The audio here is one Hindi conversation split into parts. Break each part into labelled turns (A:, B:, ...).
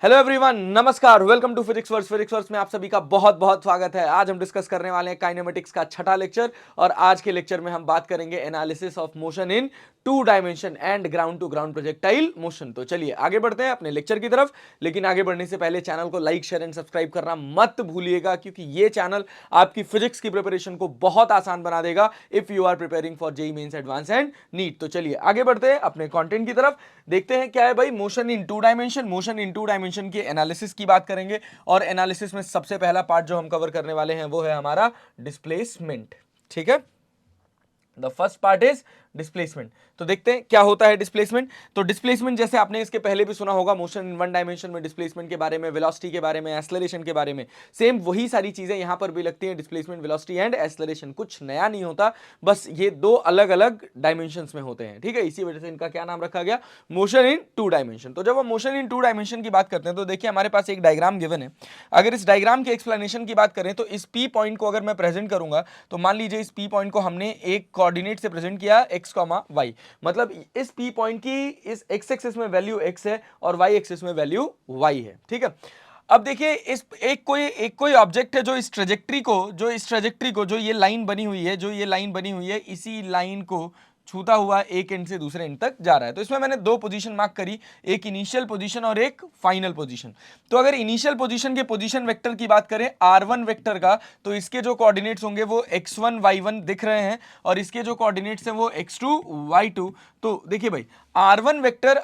A: हेलो एवरीवन, नमस्कार, welcome to Physics Verse. Physics Verse में आप सभी का बहुत बहुत स्वागत है। आज हम डिस्कस करने वाले हैं काइनेमेटिक्स का छठा लेक्चर और आज के लेक्चर में हम बात करेंगे analysis of motion in two dimension and ground to ground projectile motion. तो चलिए आगे बढ़ते हैं अपने लेक्चर की तरफ, लेकिन आगे बढ़ने से पहले चैनल को लाइक शेयर एंड सब्सक्राइब करना मत भूलिएगा, क्योंकि ये चैनल आपकी फिजिक्स की प्रिपरेशन को बहुत आसान बना देगा if you are preparing for JEE Mains advance and NEET. तो चलिए आगे बढ़ते हैं अपने कंटेंट की तरफ, देखते हैं क्या है भाई motion in two dimension. Motion in two dimension की एनालिसिस की बात करेंगे और एनालिसिस में सबसे पहला पार्ट जो हम कवर करने वाले हैं वो है हमारा डिस्प्लेसमेंट। ठीक है, the first part is displacement. तो देखते हैं क्या होता है डिस्प्लेसमेंट। तो डिस्प्लेसमेंट जैसे आपने इसके पहले भी सुना होगा, मोशन इन वन डायमेंशन में डिस्प्लेसमेंट के बारे में, वेलोसिटी के बारे में, एक्सेलरेशन के बारे में, सेम वही सारी चीजें यहां पर भी लगती हैं। डिस्प्लेसमेंट, वेलोसिटी एंड एक्सेलरेशन, कुछ नया नहीं होता, बस ये दो अलग अलग डायमेंशंस में होते हैं। ठीक है, इसी वजह से इनका क्या नाम रखा गया, मोशन इन टू डायमेंशन। तो जब हम मोशन इन टू डायमेंशन की बात करते हैं तो देखिए हमारे पास एक डायग्राम गिवन है। अगर इस डायग्राम के एक्सप्लेनेशन की बात करें तो इस पी पॉइंट को अगर मैं प्रेजेंट करूंगा तो मान लीजिए इस पी पॉइंट को हमने एक कोऑर्डिनेट से प्रेजेंट किया एक्स कॉमा वाई, मतलब इस पी पॉइंट की इस एक्स एक्सिस में वैल्यू एक्स है और वाई एक्सिस में वैल्यू वाई है। ठीक है, अब देखिए इस एक कोई ऑब्जेक्ट है जो इस ट्रेजेक्ट्री को जो ये लाइन बनी हुई है, इसी लाइन को छूता हुआ एक एंड से दूसरे एंड तक जा रहा है। तो इसमें मैंने दो पोजीशन मार्क करी, एक इनिशियल पोजीशन और एक फाइनल पोजीशन। तो अगर इनिशियल पोजीशन के पोजीशन वेक्टर की बात करें r1 वेक्टर का, तो इसके जो कोऑर्डिनेट्स होंगे वो x1 y1 दिख रहे हैं और इसके जो कोऑर्डिनेट्स हैं वो x2 y2। तो देखिए भाई r1 वेक्टर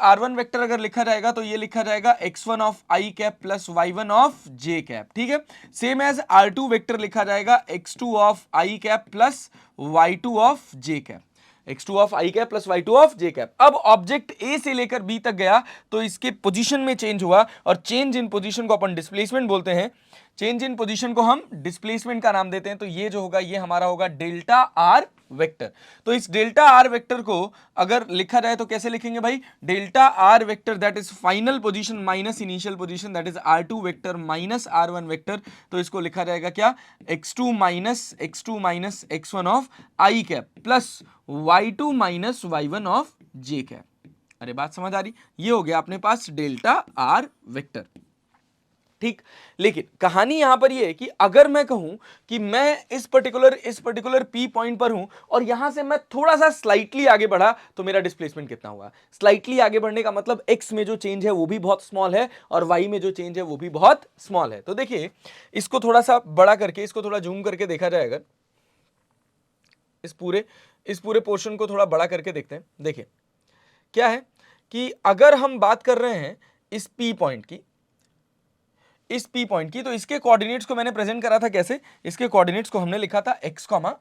A: अगर लिखा जाएगा तो ये लिखा जाएगा x1 of i cap plus y1 of j cap. ठीक है, सेम एज r2 वेक्टर लिखा जाएगा x2 of i cap plus y2 of j cap, x2 of i cap plus y2 of j cap. अब ऑब्जेक्ट a से लेकर b तक गया तो इसके पोजीशन में चेंज हुआ और चेंज इन पोजीशन को अपन डिस्प्लेसमेंट बोलते हैं। चेंज इन पोजीशन को हम डिस्प्लेसमेंट का नाम देते हैं। तो ये जो होगा ये हमारा होगा डेल्टा आर वेक्टर। तो इस डेल्टा आर वेक्टर को अगर लिखा जाए तो कैसे लिखेंगे भाई, delta R vector that is final position minus initial position that is r2 vector minus r1 vector. तो इसको लिखा जाएगा क्या, x2 minus x1 of i cap plus y2 minus y1 of j cap. अरे बात समझ आ रही, ये हो गया अपने पास डेल्टा आर वेक्टर। ठीक, लेकिन कहानी यहां पर ये है कि अगर मैं कहूं कि मैं इस पर्टिकुलर पी पॉइंट पर हूं और यहां से मैं थोड़ा सा स्लाइटली आगे बढ़ा तो मेरा डिस्प्लेसमेंट कितना हुआ। स्लाइटली आगे बढ़ने का मतलब एक्स में जो चेंज है वो भी बहुत स्मॉल है और वाई में जो चेंज है वो भी बहुत स्मॉल है। तो देखिए इसको थोड़ा सा बड़ा करके, इसको थोड़ा जूम करके देखा जाए, अगर इस पूरे पोर्शन को थोड़ा बड़ा करके देखते हैं। देखिए क्या है कि अगर हम बात कर रहे हैं इस पी पॉइंट की, तो इसके कोऑर्डिनेट्स को मैंने प्रेजेंट करा था कैसे, इसके कोऑर्डिनेट्स को हमने लिखा था x कॉमा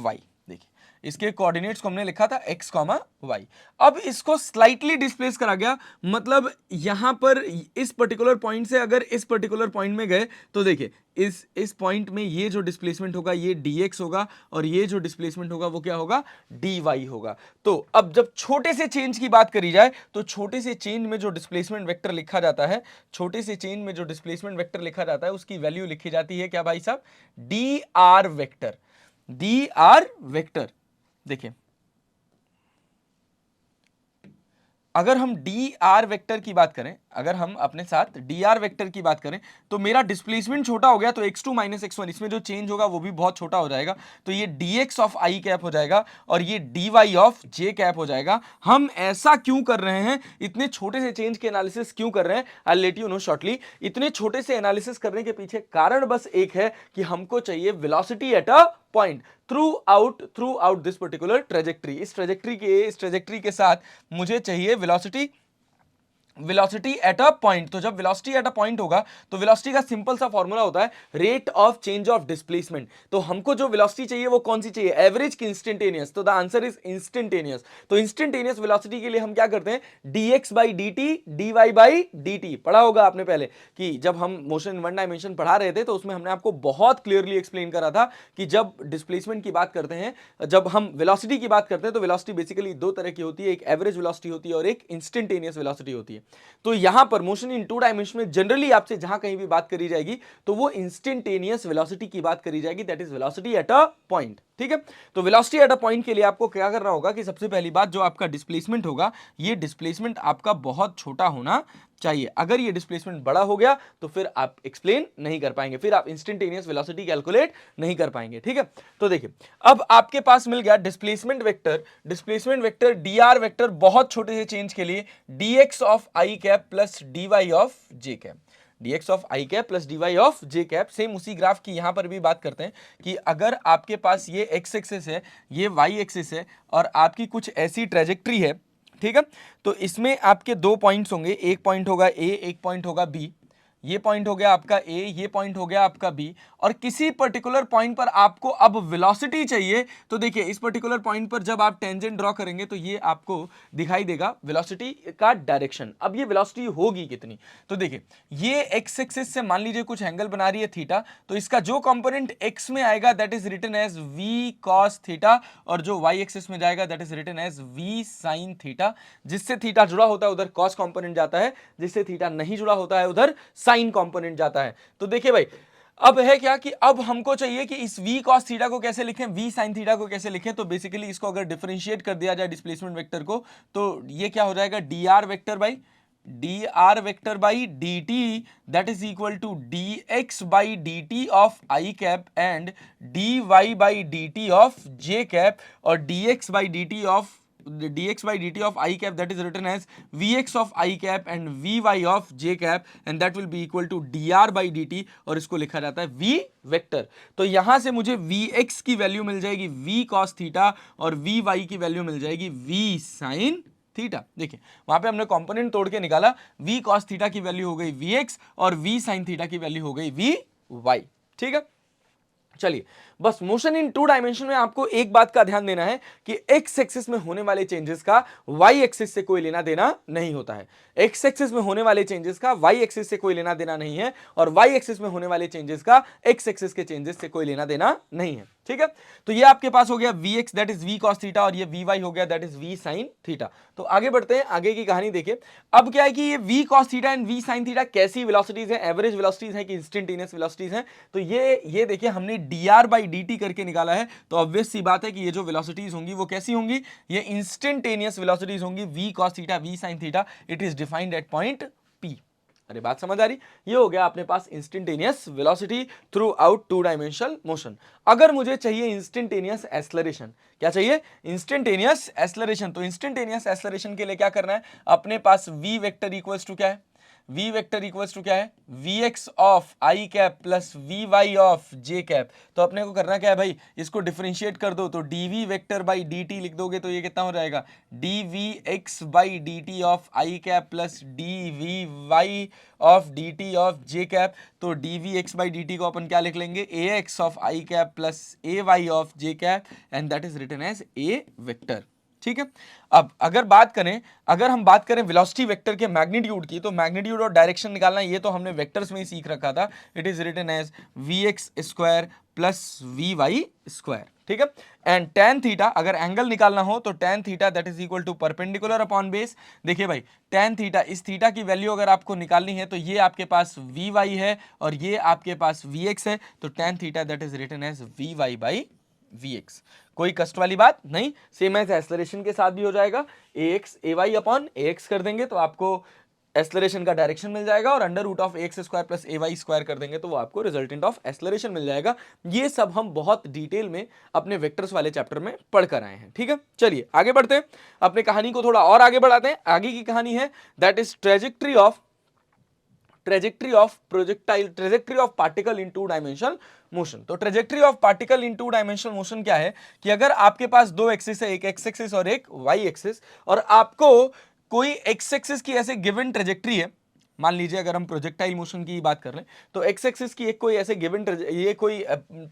A: y। देखिए इसके कोऑर्डिनेट्स को हमने लिखा था x कॉमा y। अब इसको स्लाइटली डिस्प्लेस करा गया, मतलब यहां पर इस पर्टिकुलर पॉइंट से अगर इस पर्टिकुलर पॉइंट में गए तो देखिए इस पॉइंट में ये जो डिस्प्लेसमेंट होगा ये dx होगा और ये जो डिस्प्लेसमेंट होगा वो क्या होगा, dy होगा। तो अब जब छोटे से चेंज की बात करी जाए तो छोटे से चेंज में जो डिस्प्लेसमेंट वेक्टर लिखा जाता है, उसकी वैल्यू लिखी जाती है क्या भाई साहब, dr वेक्टर। देखिए अगर हम dr वेक्टर की बात करें, अगर हम अपने साथ dr वेक्टर की बात करें तो मेरा डिस्प्लेसमेंट छोटा हो गया तो x2 माइनस x1, इसमें जो चेंज होगा वो भी बहुत छोटा हो जाएगा। तो ये dx ऑफ i कैप हो जाएगा और ये dy ऑफ j कैप हो जाएगा। हम ऐसा क्यों कर रहे हैं, इतने छोटे से चेंज के एनालिसिस क्यों कर रहे हैं, I let you know shortly. इतने छोटे से एनालिसिस करने के पीछे कारण बस एक है कि हमको चाहिए velocity at a point through out this particular trajectory. इस ट्रेजेक्ट्री के साथ मुझे चाहिए वेलोसिटी एट अ पॉइंट। तो जब वेलोसिटी एट अ पॉइंट होगा तो वेलोसिटी का सिंपल सा फॉर्मूला होता है rate of change of displacement. तो हमको जो वेलोसिटी चाहिए वो कौन सी चाहिए, एवरेज की इंस्टेंटेनियस। तो द आंसर इज इंस्टेंटेनियस। तो इंस्टेंटेनियस वेलोसिटी के लिए हम क्या करते हैं, dx by dt dy by dt। पढ़ा होगा आपने पहले कि जब हम मोशन वन डायमेंशन पढ़ा रहे थे तो उसमें हमने आपको बहुत क्लियरली एक्सप्लेन करा था कि जब डिस्प्लेसमेंट की बात करते हैं, जब हम वेलोसिटी की बात करते हैं तो वेलोसिटी बेसिकली दो तरह की होती है, एक एवरेज वेलोसिटी होती है और एक इंस्टेंटेनियस वेलोसिटी होती है। तो यहां पर मोशन इन टू डायमेंशन में जनरली आपसे जहां कहीं भी बात करी जाएगी तो वो इंस्टेंटेनियस वेलोसिटी की बात करी जाएगी, that is velocity at a point. ठीक है। तो वेलोसिटी एट अ पॉइंट के लिए आपको क्या करना होगा कि सबसे पहली बात जो आपका डिस्प्लेसमेंट होगा, ये डिस्प्लेसमेंट आपका बहुत छोटा होना चाहिए। अगर ये डिस्प्लेसमेंट बड़ा हो गया तो फिर आप एक्सप्लेन नहीं कर पाएंगे, फिर आप इंस्टेंटेनियस वेलोसिटी कैलकुलेट नहीं कर पाएंगे। ठीक है, तो देखिए अब आपके पास मिल गया डिस्प्लेसमेंट वेक्टर dr वेक्टर बहुत छोटे से चेंज के लिए dx of i cap plus dy of J cap, dx of i cap plus dy of J cap. Same उसी ग्राफ की यहां पर भी बात करते हैं कि अगर आपके पास ये x एक्सिस है, ये y एक्सिस है और आपकी कुछ ऐसी ट्रेजेक्ट्री है, ठीक है, तो इसमें आपके दो पॉइंट्स होंगे, एक पॉइंट होगा ए, एक पॉइंट होगा बी। ये पॉइंट हो गया आपका ए, ये पॉइंट हो गया आपका बी, और किसी पर्टिकुलर पॉइंट पर आपको अब वेलोसिटी चाहिए। तो देखिए इस पर्टिकुलर पॉइंट पर जब आप टेंजेंट ड्रॉ करेंगे तो ये आपको दिखाई देगा वेलोसिटी का डायरेक्शन। अब ये वेलोसिटी होगी कितनी, तो देखिए ये एक्स एक्सिस से मान लीजिए कुछ एंगल बना रही है थीटा, तो इसका जो कंपोनेंट एक्स में आएगा that is written as V cos theta, और जो वाई एक्सिस में जाएगा that is written as V sine theta. जिससे थीटा जुड़ा होता है उधर कॉस कंपोनेंट जाता है, जिससे थीटा नहीं जुड़ा होता है उधर साइन कंपोनेंट जाता है। तो देखिए भाई अब है क्या कि अब हमको चाहिए कि इस v cos थीटा को कैसे लिखें, v sin थीटा को कैसे लिखें। तो बेसिकली इसको अगर डिफरेंशिएट कर दिया जाए डिस्प्लेसमेंट वेक्टर को, तो ये क्या हो जाएगा dr vector by dt that is equal to dx by dt of i cap and dy by dt of j cap, और dx by dt of I cap that is written as Vx of I cap and Vy of j cap and that will be equal to dr by dt, और इसको लिखा जाता है v वेक्टर। तो यहां से मुझे Vx की वैल्यू मिल जाएगी v cos थीटा और Vy की वैल्यू मिल जाएगी v sin थीटा। देखिए वहां पे हमने कंपोनेंट तोड़ के निकाला, v cos थीटा की वैल्यू हो गई Vx और v sin थीटा की वैल्यू हो गई Vy। ठीक है, चलिए बस मोशन इन टू डायमेंशन में आपको एक बात का ध्यान देना है कि एक्स एक्सिस में होने वाले चेंजेस का वाई एक्सिस से कोई लेना देना नहीं होता है। एक्स एक्सिस में होने वाले चेंजेस का वाई एक्सिस से कोई लेना देना नहीं है, और वाई एक्सिस में होने वाले चेंजेस का एक्स एक्सिस के चेंजेस से कोई लेना देना नहीं है। ठीक है, तो ये आपके पास हो गया Vx that is v cos theta और ये Vy हो गया that is v sin theta. तो आगे बढ़ते हैं, आगे की कहानी देखिए। अब क्या है कि ये v cos theta and v sin theta कैसी वेलोसिटीज हैं, एवरेज वेलोसिटीज हैं कि इंस्टेंटेनियस वेलोसिटीज हैं। तो ये देखिए हमने dr बाई dt करके निकाला है, तो ऑब्वियस सी बात है कि ये जो वेलोसिटीज होंगी वो कैसी होंगी, ये इंस्टेंटेनियस वेलोसिटीज होंगी। v cos theta v sin theta it is defined at point P। अरे बात समझ आ रही, ये हो गया अपने पास instantaneous velocity throughout two dimensional motion. अगर मुझे चाहिए इंस्टेंटेनियस एक्सेलरेशन, क्या चाहिए, इंस्टेंटेनियस एक्सेलरेशन, तो इंस्टेंटेनियस एक्सेलरेशन के लिए क्या करना है, अपने पास v वेक्टर इक्वल्स टू क्या है, v वेक्टर इक्वल्स टू क्या है, vx of i cap plus vy of j cap. तो अपने को करना क्या है भाई, इसको डिफरेंशिएट कर दो, तो dv वेक्टर बाई dt लिख दोगे तो ये कितना हो जाएगा, dvx by dt of i cap plus dvy of dt of j cap. तो dvx बाई dt को अपन क्या लिख लेंगे, ax of i cap plus ay of j cap and that is written as a vector. ठीक है, अब अगर हम बात करें वेलोसिटी वेक्टर के मैग्नीट्यूड की, तो मैग्नीट्यूड और डायरेक्शन निकालना ये तो हमने वेक्टर्स में ही सीख रखा था। It is written as vx square plus vy square. ठीक है, एंड tan थीटा अगर एंगल निकालना हो तो tan theta that is equal to perpendicular upon base. देखिए भाई tan थीटा, इस थीटा की वैल्यू अगर आपको निकालनी है तो ये आपके पास vy है और ये आपके पास vx है, तो tan theta that is written as vy by vx। कोई कष्ट वाली बात नहीं, सेम एज एक्सेलरेशन के साथ भी हो जाएगा, ax ay अपॉन ax कर देंगे तो आपको एक्सेलरेशन का डायरेक्शन मिल जाएगा, और under root of ax square plus ay square कर देंगे तो वो आपको रिजल्टेंट ऑफ एक्सेलरेशन मिल जाएगा। ये सब हम बहुत डिटेल में अपने वेक्टर्स वाले चैप्टर में पढ़कर आए हैं। ठीक है, चलिए आगे बढ़ते हैं, अपने कहानी को थोड़ा और आगे बढ़ाते हैं। आगे की कहानी है that is trajectory of particle in two dimensional motion. तो trajectory of particle in two dimensional motion क्या है कि अगर आपके पास दो एक्सिस है, एक एक्स एक्सिस और एक वाई एक्सिस, और आपको कोई एक्स एक्सिस की ऐसे गिवन ट्रेजेक्ट्री है, मान लीजिए अगर हम प्रोजेक्टाइल मोशन की बात कर रहे हैं तो एक्स एक्सिस की एक कोई ऐसे गिवन ये कोई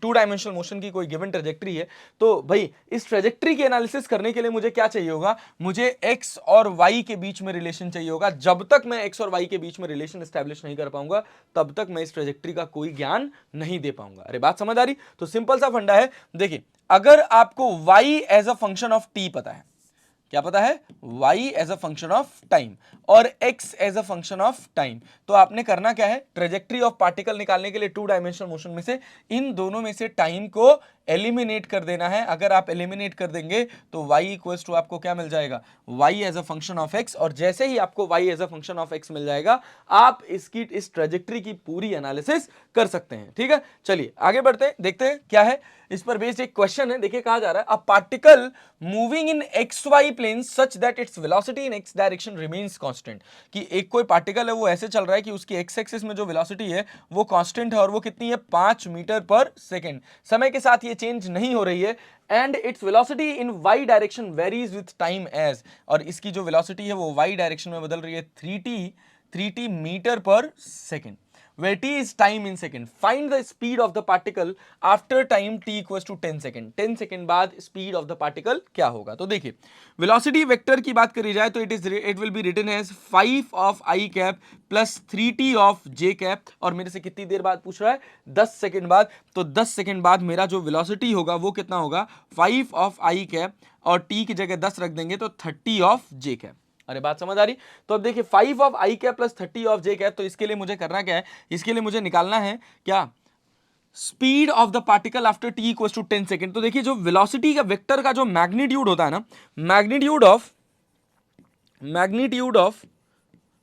A: टू डायमेंशनल मोशन की कोई गिवन ट्रेजेक्ट्री है, तो भाई इस ट्रेजेक्ट्री की एनालिसिस करने के लिए मुझे क्या चाहिए होगा, मुझे एक्स और वाई के बीच में रिलेशन चाहिए होगा। जब तक मैं एक्स और वाई के बीच में रिलेशन एस्टैब्लिश नहीं कर पाऊंगा तब तक मैं इस ट्रेजेक्ट्री का कोई ज्ञान नहीं दे पाऊंगा। अरे बात समझ आ रही, तो सिंपल सा फंडा है। देखिए अगर आपको Y as a function of T पता है, क्या पता है, y as a function of time और x as a function of time, तो आपने करना क्या है, ट्रेजेक्ट्री ऑफ पार्टिकल निकालने के लिए टू डायमेंशनल मोशन में से इन दोनों में से टाइम को एलिमिनेट कर देना है। अगर आप एलिमिनेट कर देंगे तो y इक्वल्स टू आपको क्या मिल जाएगा, y as a function of x, और जैसे ही आपको y as a function of x मिल जाएगा आप इसकी इस ट्रेजेक्टरी की पूरी एनालिसिस कर सकते हैं। ठीक है, चलिए आगे बढ़ते हैं, देखते हैं क्या है इस पर बेस्ड एक क्वेश्चन है। देखिए कहा जा रहा है a particle moving in x y plane such that its velocity in x direction remains constant, कि एक कोई पार्टिकल है वो ऐसे चल रहा है कि उसकी एक्स एक्सिस में जो वेलोसिटी है वो कांस्टेंट है, और वो कितनी है, 5 मीटर पर सेकेंड। समय के साथ ये चेंज नहीं हो रही है, and its velocity in y direction varies with time as, और इसकी जो वेलोसिटी है वो वाई डायरेक्शन में बदल रही है 3t मीटर पर second, where t is time in second. Find the speed of the particle after time t equals to 10 second. 10 second बाद speed of the particle क्या होगा। तो देखिए velocity vector की बात करी जाए तो it will be written as 5 of i cap plus 3t of j cap, और मेरे से कितनी देर बाद पूछ रहा है, 10 सेकंड बाद। तो 10 सेकंड बाद मेरा जो velocity होगा वो कितना होगा, 5 of i cap, और t की जगह 10 रख देंगे तो 30 of j cap। अरे बात समझ आ रही। तो अब देखिए 5 of i cap plus 30 of J cap, तो इसके लिए मुझे करना क्या है, इसके लिए मुझे निकालना है क्या, speed of the particle after t equals to 10 second. तो देखिए जो वेलोसिटी का वेक्टर का जो मैग्नीट्यूड होता है ना, मैग्नीट्यूड ऑफ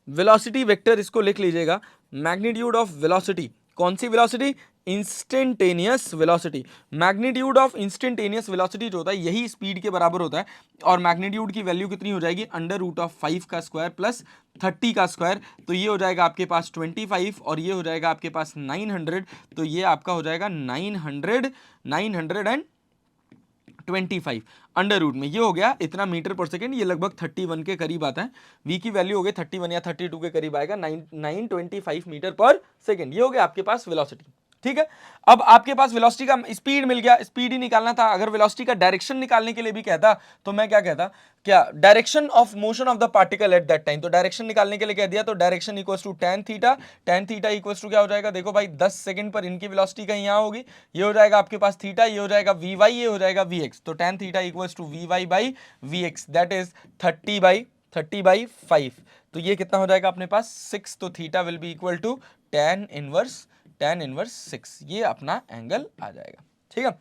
A: वेलोसिटी वेक्टर, इसको लिख लीजिएगा, मैग्नीट्यूड ऑफ वेलोसिटी, कौन सी velocity, instantaneous velocity. Magnitude of instantaneous velocity जो होता है यही स्पीड के बराबर होता है, और मैग्नीट्यूड की वैल्यू कितनी हो जाएगी, √5 का स्क्वायर प्लस 30 का स्क्वायर, तो ये हो जाएगा आपके पास 25, और ये हो जाएगा आपके पास 900, तो ये आपका हो जाएगा 925 अंडर रूट में, ये हो गया इतना मीटर पर सेकेंड, ये लगभग 31 के करीब आता है। v की वैल्यू हो गई 31 या 32 के करीब आएगा, 925 मीटर पर सेकेंड, ये हो गया आपके पास वेलोसिटी। ठीक है, अब आपके पास वेलोसिटी का स्पीड मिल गया, स्पीड ही निकालना था। अगर वेलोसिटी का डायरेक्शन निकालने के लिए भी कहता तो मैं क्या कहता, क्या direction of motion of the particle at that time, तो डायरेक्शन निकालने के लिए कह दिया तो direction equals to tan theta, tan theta equals to क्या हो जाएगा, देखो भाई 10 सेकंड पर इनकी वेलोसिटी कहीं यहाँ होगी, ये हो जाएगा आपके पास थीटा, ये हो जाएगा vy, ये हो जाएगा vx, तो tan theta equals to vy by vx, that is 30/5, तो ये कितना हो जाएगा अपने पास 6, तो theta will be equal to tan inverse 6, ये अपना एंगल आ जाएगा। ठीक है,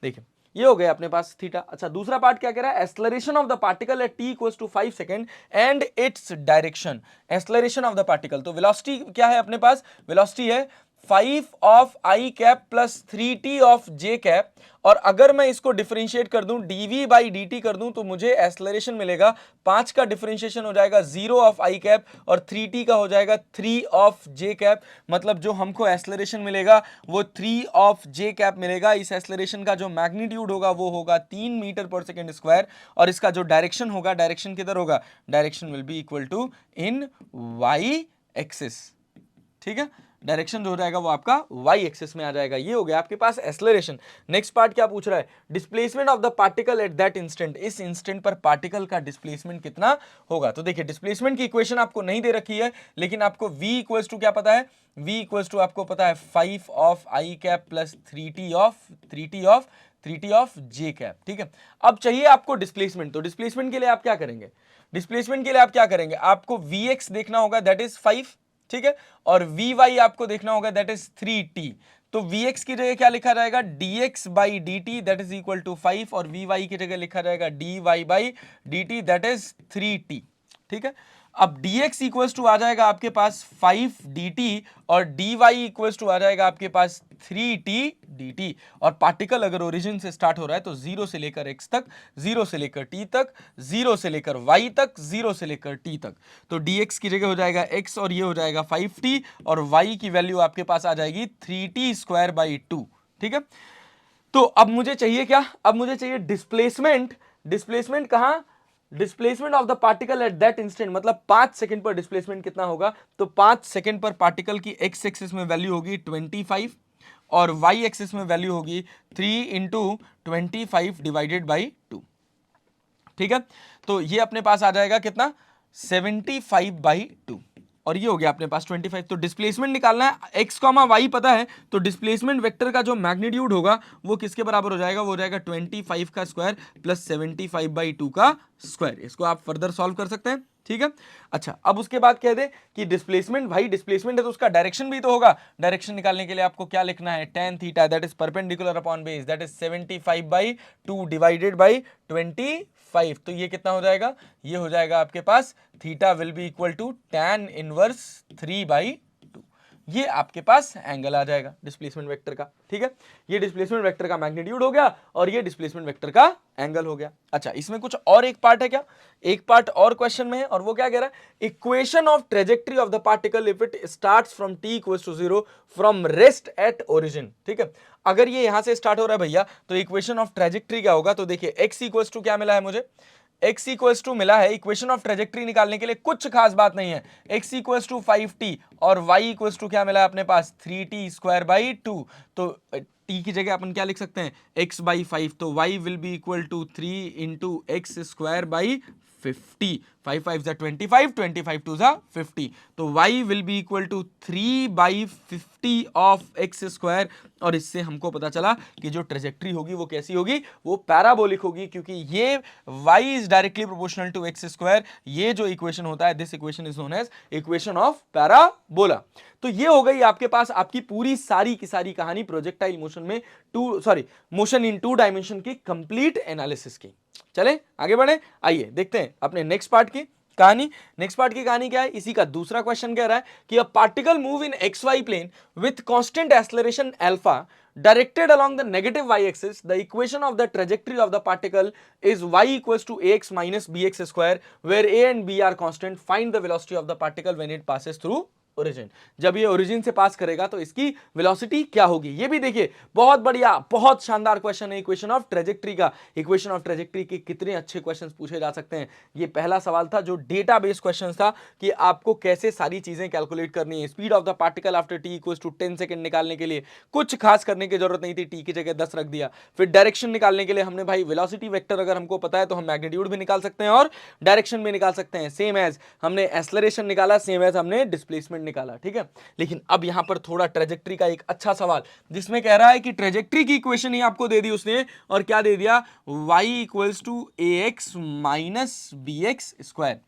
A: देखिए ये हो गया अपने पास थीटा। अच्छा दूसरा पार्ट क्या कह रहा है, acceleration of the particle at t equals to 5 second and its direction, acceleration of the particle, तो वेलोसिटी क्या है अपने पास, वेलोसिटी है 5 of i cap plus 3t of J cap, और अगर मैं इसको डिफरेंशिएट कर दूं dv बाई dt कर दूं तो मुझे एक्सेलरेशन मिलेगा, 5 का डिफरेंशिएशन हो जाएगा 0 ऑफ आई कैप, और 3t का हो जाएगा 3 ऑफ जे कैप, मतलब जो हमको एक्सेलरेशन मिलेगा वो 3 ऑफ जे कैप मिलेगा। इस एक्सेलरेशन का जो मैग्नीट्यूड होगा वो होगा 3 मीटर पर सेकेंड स्क्वायर, और इसका जो डायरेक्शन होगा, डायरेक्शन किधर होगा, direction will be equal to in y axis. ठीक है, डायरेक्शन जो हो जाएगा वो आपका वाई एक्सिस में आ जाएगा। ये हो गया आपके पास एक्सेलरेशन। नेक्स्ट पार्ट क्या पूछ रहा है, displacement of the particle at that instant, इस इंस्टेंट पर पार्टिकल का डिस्प्लेसमेंट कितना होगा। तो देखिए डिस्प्लेसमेंट की इक्वेशन आपको नहीं दे रखी है, लेकिन आपको v इक्वल्स टू क्या पता है, v इक्वल्स टू आपको पता है 5 of i cap plus 3t of J cap. ठीक है, अब चाहिए आपको डिस्प्लेसमेंट, तो डिस्प्लेसमेंट के लिए आप क्या करेंगे, डिस्प्लेसमेंट के लिए आप क्या करेंगे, आपको vx देखना होगा दैट इज 5, ठीक है, और vy आपको देखना होगा दैट इज 3t, तो vx की जगह क्या लिखा जाएगा, dx by dt that is equal to 5, और vy की जगह लिखा जाएगा dy by dt that is 3t। ठीक है, अब dx इक्वल्स टू आ जाएगा आपके पास 5 dt, और dy इक्वल्स टू आ जाएगा आपके पास 3t dt, और पार्टिकल अगर ओरिजिन से स्टार्ट हो रहा है तो 0 से लेकर x तक, 0 से लेकर t तक, 0 से लेकर y तक, 0 से लेकर t तक, तो dx की जगह हो जाएगा x, और ये हो जाएगा 5t, और y की वैल्यू आपके पास आ जाएगी 3t स्क्वायर बाई 2। ठीक है, तो अब मुझे चाहिए क्या, अब मुझे चाहिए डिस्प्लेसमेंट, डिस्प्लेसमेंट कहां, displacement of the particle at that instant, मतलब 5 सेकंड पर डिस्प्लेसमेंट कितना होगा, तो 5 सेकंड पर पार्टिकल की x एक्सिस में वैल्यू होगी 25, और y एक्सिस में वैल्यू होगी 3 इंटू 25 डिवाइडेड बाई 2। ठीक है, तो ये अपने पास आ जाएगा कितना, 75/2, और ये हो गया अपने पास 25। तो डिस्प्लेसमेंट निकालना है, x, y पता है, तो डिस्प्लेसमेंट वेक्टर का जो मैग्नीट्यूड होगा वो किसके बराबर हो जाएगा, वो हो जाएगा 25 का स्क्वायर प्लस 75/2 का स्क्वायर। इसको आप फर्दर सॉल्व कर सकते हैं। ठीक है। अच्छा, अब उसके बाद कह दे कि डिस्प्लेसमेंट, भाई डिस्प्लेसमेंट है तो उसका डायरेक्शन भी तो होगा। डायरेक्शन निकालने के लिए आपको क्या लिखना है, tan theta that is perpendicular upon base that is 75/2 divided by 25। तो ये कितना हो जाएगा, ये हो जाएगा आपके पास theta will be equal to tan inverse 3/2। ये आपके पास एंगल आ जाएगा डिस्प्लेसमेंट वेक्टर का। ठीक है, ये डिस्प्लेसमेंट वेक्टर का मैग्नीट्यूड हो गया और ये डिस्प्लेसमेंट वेक्टर का एंगल हो गया। अच्छा, इसमें कुछ और एक पार्ट है क्या, एक पार्ट और क्वेश्चन में है, और वो क्या कह रहा है, equation of trajectory of the particle if it starts from t equals to 0 from rest at origin. ठीक है, अगर ये यहां से स्टार्ट हो रहा है भैया तो इक्वेशन ऑफ ट्रेजेक्ट्री क्या होगा, तो देखिए x इक्वल्स टू क्या मिला है मुझे, x इक्वल्स टू मिला है, इक्वेशन ऑफ ट्रेजेक्ट्री निकालने के लिए कुछ खास बात नहीं है, x इक्वल्स टू 5t और y इक्वल्स टू क्या मिला है अपने पास 3t स्क्वायर बाई 2। तो t की जगह अपन क्या लिख सकते हैं, x बाई 5, तो y will be equal to 3 into x square by 50, 5 5 जा 25, 25 2 जा 50, तो y will be equal to 3/50 of x square. और इससे हमको पता चला कि जो ट्रेजेक्ट्री होगी वो कैसी होगी, वो पैराबोलिक होगी, क्योंकि ये y is directly proportional to x square. ये जो इक्वेशन होता है, this equation is known as equation of parabola. तो ये हो गई आपके पास आपकी पूरी सारी की सारी कहानी प्रोजेक्टाइल मोशन में मोशन इन 2 डायमेंशन की कंप्लीट एनालिसिस की। चले आगे बढ़े, आइए देखते हैं अपने नेक्स्ट पार्ट की कहानी। नेक्स्ट पार्ट की कहानी क्या है, इसी का दूसरा क्वेश्चन कह रहा है कि a particle move in x y plane with constant acceleration alpha directed along the negative y-axis. The equation of the trajectory of the particle is y equals to ax minus bx square, where a and b are constant. Find the velocity of the particle when it passes through origin. जब ये ओरिजिन से पास करेगा तो इसकी वेलोसिटी क्या होगी, ये भी देखिए बहुत बढ़िया, बहुत शानदार क्वेश्चन है इक्वेशन ऑफ ट्रेजेक्ट्री का। इक्वेशन ऑफ ट्रेजेक्ट्री के कितने अच्छे क्वेश्चंस पूछे जा सकते हैं। ये पहला सवाल था जो डेटा बेस्ड क्वेश्चन था कि आपको कैसे सारी चीजें कैलकुलेट करनी है। Speed of the particle after t equals to 10 second निकालने के लिए कुछ खास करने की जरूरत नहीं थी, टी की जगह 10 रख दिया। फिर डायरेक्शन निकालने के लिए हमने भाई वेलोसिटी वेक्टर अगर हमको पता है तो हम मैग्नीट्यूड भी निकाल सकते हैं और डायरेक्शन भी निकाल सकते हैं, सेम एज हमने एक्सेलरेशन निकाला, सेम एज हमने डिस्प्लेसमेंट निकाला। ठीक है, लेकिन अब यहां पर थोड़ा ट्रेजेक्ट्री का एक अच्छा सवाल जिसमें कह रहा है कि ट्रेजेक्ट्री की इक्वेशन ही आपको दे दी उसने, और क्या दे दिया, y equals to ax minus bx square,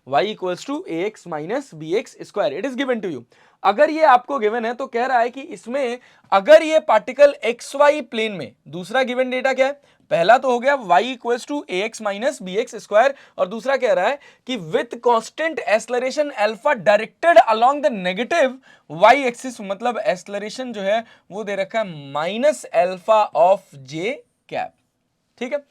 A: y equals to ax minus bx square, it is given to you. अगर ये आपको गिवन है तो कह रहा है कि इसमें अगर ये पार्टिकल एक्स वाई प्लेन में, दूसरा गिवन डेटा क्या है, पहला तो हो गया y equals to ax minus bx square, और दूसरा कह रहा है कि with constant acceleration alpha directed along the negative y axis, मतलब एक्सेलरेशन जो है वो दे रखा है minus alpha of j cap. ठीक है,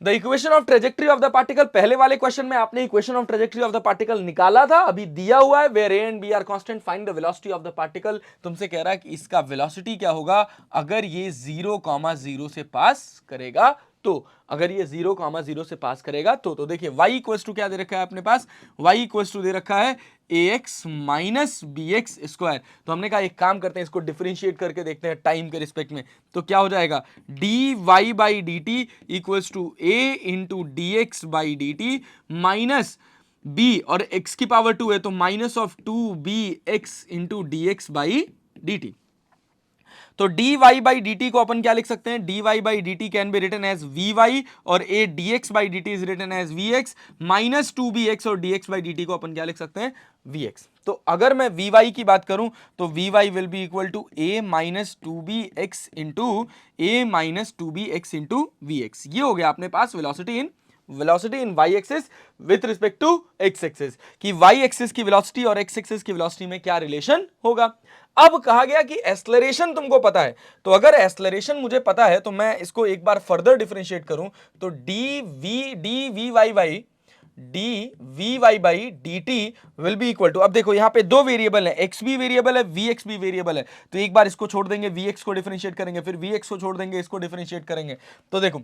A: the equation of trajectory of the particle, पहले वाले क्वेश्चन में आपने equation of trajectory of the particle निकाला था, अभी दिया हुआ है where a and b are constant, find the velocity of the particle. तुमसे कह रहा है कि इसका वेलोसिटी क्या होगा अगर ये 0,0 से पास करेगा तो, अगर ये 0,0 से पास करेगा तो देखिए y इक्वल्स टू क्या दे रखा है अपने पास, y इक्वल्स टू दे रखा है ax माइनस bx स्क्वायर। तो हमने कहा एक काम करते हैं, इसको डिफरेंशिएट करके देखते हैं टाइम के रिस्पेक्ट में, तो क्या हो जाएगा, dy by D t equals to a into d x by D t minus b, और x की पावर 2 है तो minus of 2bx into d x by D t. तो dy बाई डी टी को अपन क्या लिख सकते हैं, dy by D t can be written as vy और a dx by D t is written as vx minus 2bx, और dx बाई डी टी को अपन क्या लिख सकते हैं, vx। तो अगर मैं vy की बात करूं तो vy will be equal to a minus 2bx into a minus 2bx into vx। ये हो गया अपने पास velocity in y axis with respect to x axis, कि y एक्सिस की वेलोसिटी और x एक्सिस की वेलोसिटी में क्या रिलेशन होगा। अब कहा गया कि एक्सेलरेशन तुमको पता है, तो अगर एक्सेलरेशन मुझे पता है तो मैं इसको एक बार फर्दर डिफरेंशिएट करूं तो d y by D t will be equal to, अब देखो यहां पे दो वेरिएबल है, एक्स भी वेरिएबल है, वी एक्स भी वेरिएबल है, तो एक बार इसको छोड़ देंगे, वी एक्स को डिफरेंशिएट करेंगे, फिर वी एक्स को छोड़ देंगे, इसको डिफरेंशिएट करेंगे, तो देखो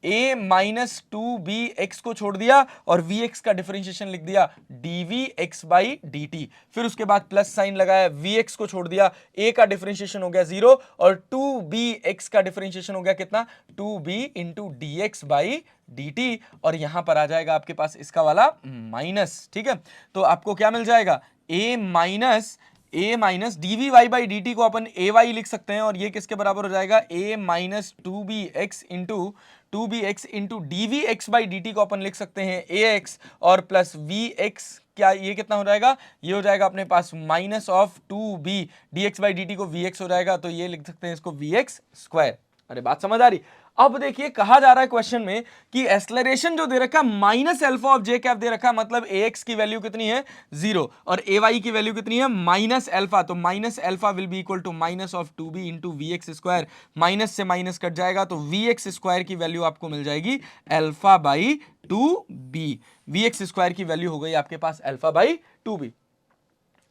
A: a माइनस 2bx को छोड़ दिया और vx का डिफरेंशिएशन लिख दिया dvx बाई dt, फिर उसके बाद प्लस साइन लगाया, vx को छोड़ दिया, a का डिफरेंशिएशन हो गया 0 और 2bx का डिफरेंशिएशन हो गया कितना, 2b into dx by dt, और यहां पर आ जाएगा आपके पास इसका वाला माइनस। ठीक है, तो आपको क्या मिल जाएगा, a minus a minus d v y by D T को अपन ए वाई लिख सकते हैं और ये किसके बराबर हो जाएगा a minus two B X into D V X by D T को अपन लिख सकते हैं ए एक्स और प्लस वी एक्स, क्या ये कितना हो जाएगा, ये हो जाएगा अपने पास minus of two B D x by D T को वी एक्स हो जाएगा, तो ये लिख सकते हैं इसको वी एक्स स्क्वायर। अरे बात समझ आ रही। अब देखिए कहा जा रहा है क्वेश्चन में कि एक्सेलरेशन जो दे रखा है minus alpha of J cap दे रखा है, मतलब ए एक्स की वैल्यू कितनी है 0 और ए वाई की वैल्यू कितनी है माइनस अल्फा, तो minus alpha will be equal to minus of two b into we x square, minus से माइनस कट जाएगा तो वी एक्स स्क्वायर की वैल्यू आपको मिल जाएगी alpha by two b, v x square की वैल्यू हो गई आपके पास अल्फा बाई टू बी।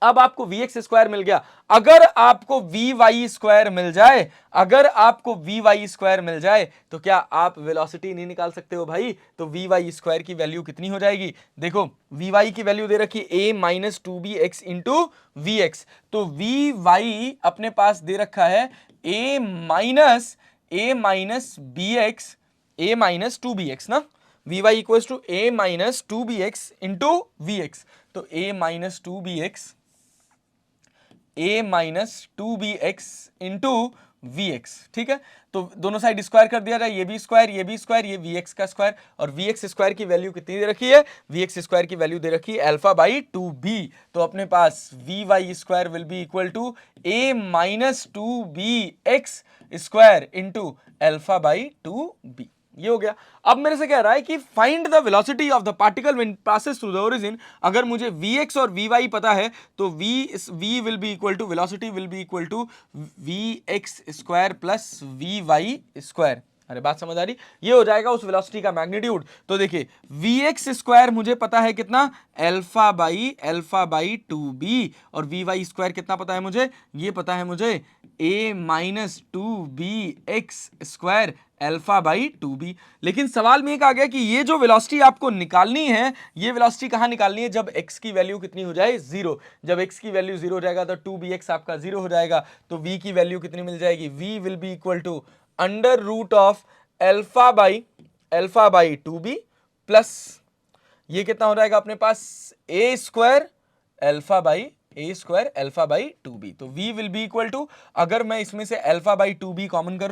A: अब आपको वी एक्स स्क्वायर मिल गया, अगर आपको वी वाई स्क्वायर मिल जाए, अगर आपको वी वाई स्क्वायर मिल जाए तो क्या आप वेलोसिटी नहीं निकाल सकते हो भाई, तो वी वाई स्क्वायर की वैल्यू कितनी हो जाएगी, देखो वी वाई की वैल्यू दे रखी A minus two B X into we X, तो वी वाई अपने पास दे रखा है A minus B X, A minus two B X ना, V Y equals to A minus two B X into we X, तो A minus two B X a minus two B X into we x, ठीक है, तो दोनों साइड स्क्वायर कर दिया जाए, ये भी स्क्वायर ये वी एक्स का स्क्वायर, और वी एक्स स्क्वायर की वैल्यू कितनी दे रखी है, वी एक्स स्क्वायर की वैल्यू दे रखी है अल्फा बाई टू बी, तो अपने पास V Y square will be equal to A minus two B x square into alpha by two B, ये हो गया। अब मेरे से कह रहा है कि find the velocity of the particle when passes through the origin, अगर मुझे Vx और Vy पता है तो V will be equal to, velocity will be equal to Vx square plus Vy square. अरे बात समझ आ रही, ये हो जाएगा उस वेलोसिटी का मैग्नीट्यूड। तो देखिए Vx स्क्वायर मुझे पता है कितना अल्फा बाई टू बी, और Vy स्क्वायर कितना पता है मुझे, ये पता है मुझे a minus two B x square alpha by two b. लेकिन सवाल में एक आ गया कि ये जो वेलोसिटी आपको निकालनी है, ये वेलोसिटी कहां निकालनी है, जब x की वैल्यू कितनी हो जाए 0, जब x की वैल्यू 0 हो जाएगा तो 2bx आपका 0 हो जाएगा, तो v की वैल्यू कितनी मिल जाएगी, v will be equal to under root of alpha by two b plus ये कितना हो जाएगा अपने पास a square alpha by to be, तो v will be equal to, अगर मैं इसमें से alpha by two b common कर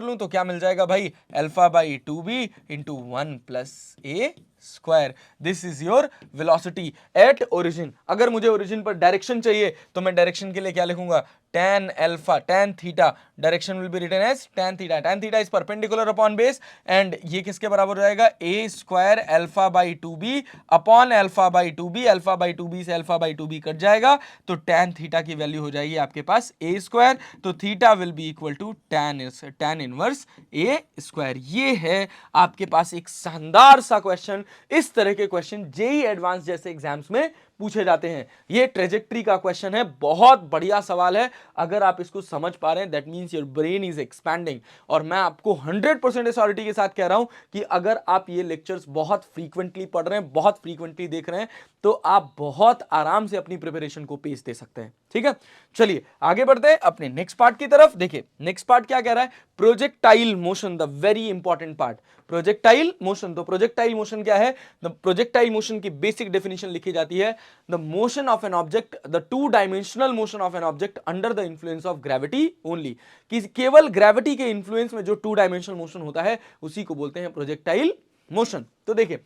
A: लूं तो क्या मिल जाएगा भाई, alpha by two b into one plus a square, this is your velocity at origin. अगर मुझे ओरिजिन पर डायरेक्शन चाहिए तो मैं डायरेक्शन के लिए क्या लिखूंगा, tan theta, direction will be written as tan theta is perpendicular upon base, and ये किसके बराबर हो जाएगा, a square alpha by two B upon alpha by two B, अल्फा बाई टू बी से alpha by two B cut जाएगा, तो tan थीटा की वैल्यू हो जाएगी आपके पास a स्क्वायर, तो theta will be equal to tan inverse a square. ये है आपके पास एक शानदार सा क्वेश्चन, इस तरह के क्वेश्चन जेईई एडवांस जैसे एग्जाम्स में पूछे जाते हैं। ये ट्रेजेक्ट्री का क्वेश्चन है, बहुत बढ़िया सवाल है, अगर आप इसको समझ पा रहे हैं that means your brain is expanding. और मैं आपको 100% अथॉरिटी के साथ कह रहा हूं कि अगर आप ये लेक्चर्स बहुत फ्रीक्वेंटली पढ़ रहे हैं, बहुत फ्रीक्वेंटली देख रहे हैं, तो आप बहुत आराम से अपनी प्रिपरेशन को पेस दे सकते हैं। ठीक है, चलिए आगे बढ़ते हैं अपने नेक्स्ट पार्ट की तरफ। देखिए नेक्स्ट पार्ट क्या कह रहा है, projectile motion, the very important part, projectile motion. तो प्रोजेक्टाइल मोशन क्या है, द प्रोजेक्टाइल मोशन की बेसिक डेफिनेशन लिखी जाती है, the motion of an object, the two dimensional motion of an object under the influence of gravity only, कि केवल ग्रेविटी के इन्फ्लुएंस में जो टू डायमेंशनल मोशन होता है उसी को बोलते हैं प्रोजेक्टाइल मोशन। तो देखिए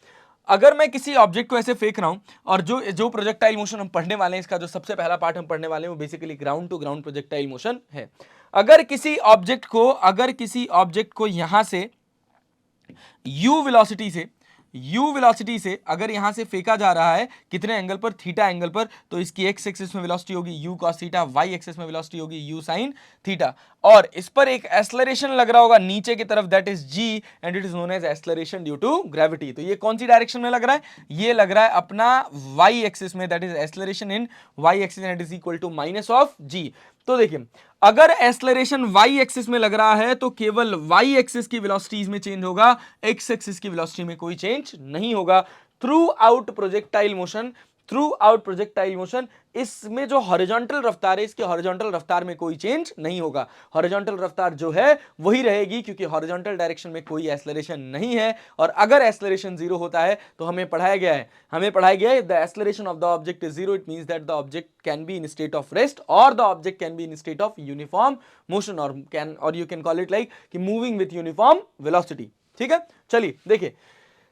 A: अगर मैं किसी ऑब्जेक्ट को ऐसे फेंक रहा हूं, और जो प्रोजेक्टाइल मोशन हम पढ़ने वाले हैं, इसका जो सबसे पहला पार्ट हम पढ़ने वाले हैं वो basically ground to ground projectile motion है। अगर किसी ऑब्जेक्ट को यहां से u वेलोसिटी से अगर यहां से फेंका जा रहा है, कितने एंगल पर, थीटा एंगल पर, तो इसकी x एक्सिस में वेलोसिटी होगी u cos theta, y axis में वेलोसिटी होगी u sin थीटा, और इस पर एक एक्सेलरेशन लग रहा होगा नीचे की तरफ, that is g, and it is known as acceleration due to gravity. तो ये कौन सी डायरेक्शन में लग रहा है, ये लग रहा है अपना y एक्सिस में, that is acceleration in y axis, and it is equal to minus of g। तो देखिए अगर एक्सेलरेशन y एक्सिस में लग रहा है तो केवल y एक्सिस की वेलोसिटीज में चेंज होगा, x एक्सिस की वेलोसिटी में कोई चेंज नहीं होगा। Through out projectile motion, through out projectile motion, इसमें जो हॉरिजॉन्टल रफ्तार है, इसके हॉरिजॉन्टल रफ्तार में कोई चेंज नहीं होगा। हॉरिजॉन्टल रफ्तार जो है वही रहेगी, क्योंकि हॉरिजॉन्टल डायरेक्शन में कोई एक्सेलरेशन नहीं है। और अगर एक्सेलरेशन जीरो होता है तो हमें पढ़ाया गया है the acceleration of the object is zero, it means that the object can be in state of rest or the object can be in state of uniform motion, और you can call it like कि मूविंग विथ यूनिफॉर्म वेलोसिटी। ठीक है, चलिए देखिए,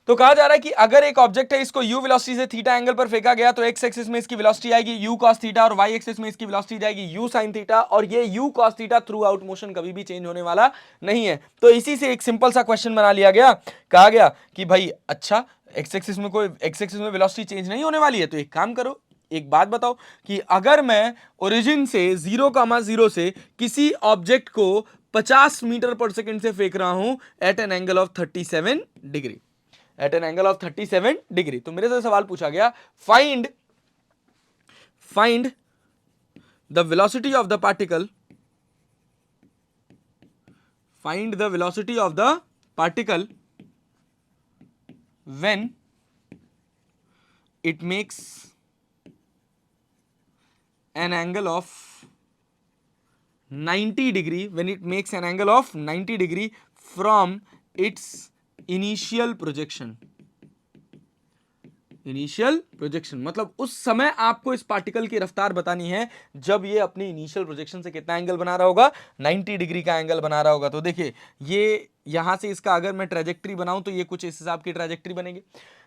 A: तो कहा जा रहा है कि अगर एक ऑब्जेक्ट है, इसको u वेलोसिटी से थीटा एंगल पर फेंका गया, तो x एक्सिस में इसकी वेलोसिटी आएगी u cos थीटा और y एक्सिस में इसकी वेलोसिटी जाएगी u sin थीटा, और ये u cos theta through out motion कभी भी चेंज होने वाला नहीं है। तो इसी से एक सिंपल सा क्वेश्चन बना लिया गया, कहा गया कि भाई अच्छा x एक्सिस में वेलोसिटी चेंज नहीं होने वाली है, तो एक काम करो, एक बात बताओ कि अगर मैं ओरिजिन से 0,0 से किसी ऑब्जेक्ट को 50 मीटर पर सेकेंड से फेंक रहा हूं at an angle of 37 degree, at an angle of 37 degree, तो मेरे से सवाल पूछा गया find the velocity of the particle, find the velocity of the particle when it makes an angle of 90 degree, when it makes an angle of 90 degree from its initial projection, initial projection मतलब उस समय आपको इस पार्टिकल की रफ्तार बतानी है जब ये अपनी इनिशियल प्रोजेक्शन से कितना एंगल बना रहा होगा, 90 डिग्री का एंगल बना रहा होगा। तो देखिए ये यहां से इसका अगर मैं ट्रैजेक्टरी बनाऊं तो ये कुछ इस हिसाब की ट्रैजेक्टरी बनेगी।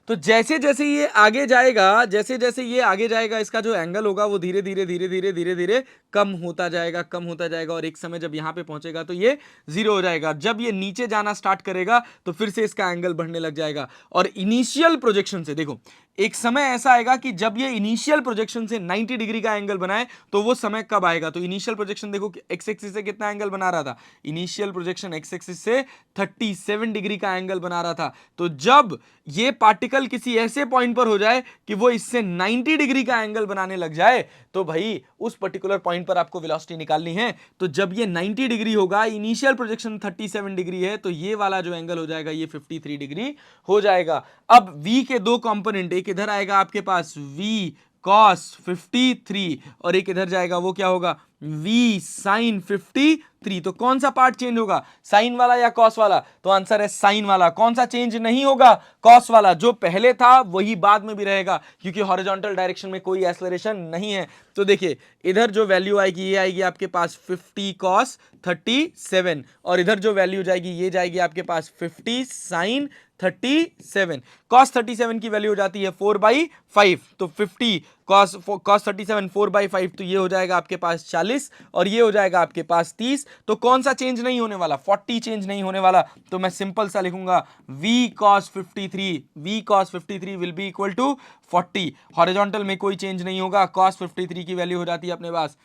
A: तो जैसे जैसे ये आगे जाएगा, जैसे जैसे ये आगे जाएगा, इसका जो एंगल होगा वो धीरे धीरे धीरे धीरे धीरे धीरे कम होता जाएगा, कम होता जाएगा, और एक समय जब यहाँ पे पहुंचेगा तो ये जीरो हो जाएगा। जब ये नीचे जाना स्टार्ट करेगा तो फिर से इसका एंगल बढ़ने लग जाएगा। और इनिशियल प्रोजेक्शन से देखो, एक समय ऐसा आएगा कि जब ये इनिशियल प्रोजेक्शन से 90 डिग्री का एंगल बनाए, तो वो समय कब आएगा, तो इनिशियल प्रोजेक्शन देखो एक्स एक्सिस से कितना एंगल बना रहा था, इनिशियल प्रोजेक्शन एक्स एक्सिस से 37 डिग्री का एंगल बना रहा था। तो जब ये पार्टिकल किसी ऐसे पॉइंट पर हो जाए कि वो इससे 90 डिग्री का एंगल बनाने लग जाए, तो भाई उस पर्टिकुलर पॉइंट पर आपको वेलोसिटी निकालनी है। तो जब ये 90 डिग्री होगा, इनिशियल प्रोजेक्शन 37 डिग्री है, तो ये वाला जो एंगल हो जाएगा ये 53 डिग्री हो जाएगा। अब v के दो कंपोनेंट, एक इधर आएगा आपके पास v cos 53 और एक इधर जाएगा वो क्या होगा v sin 53। तो कौन सा पार्ट चेंज होगा, साइन वाला या कॉस वाला, तो आंसर है साइन वाला। कौन सा चेंज नहीं होगा, कॉस वाला। जो पहले था वही बाद में भी रहेगा, क्योंकि हॉरिजॉन्टल डायरेक्शन में कोई एक्सेलरेशन नहीं है। तो देखिए इधर जो वैल्यू आएगी ये आएगी आपके पास 50 cos 37, और इधर जो वैल्यू जाएगी ये जाएगी आपके पास 50 sin 37। cos 37 की वैल्यू हो जाती है 4/5, तो 50 cos 37 4/5, तो ये हो जाएगा आपके पास 40 और ये हो जाएगा आपके पास 30। तो कौन सा चेंज नहीं होने वाला, 40 चेंज नहीं होने वाला। तो मैं सिंपल सा लिखूंगा v cos 53 will be equal to 40। Horizontal में कोई चेंज नहीं होगा। cos 53 की वैल्यू हो जाती है अपने पास,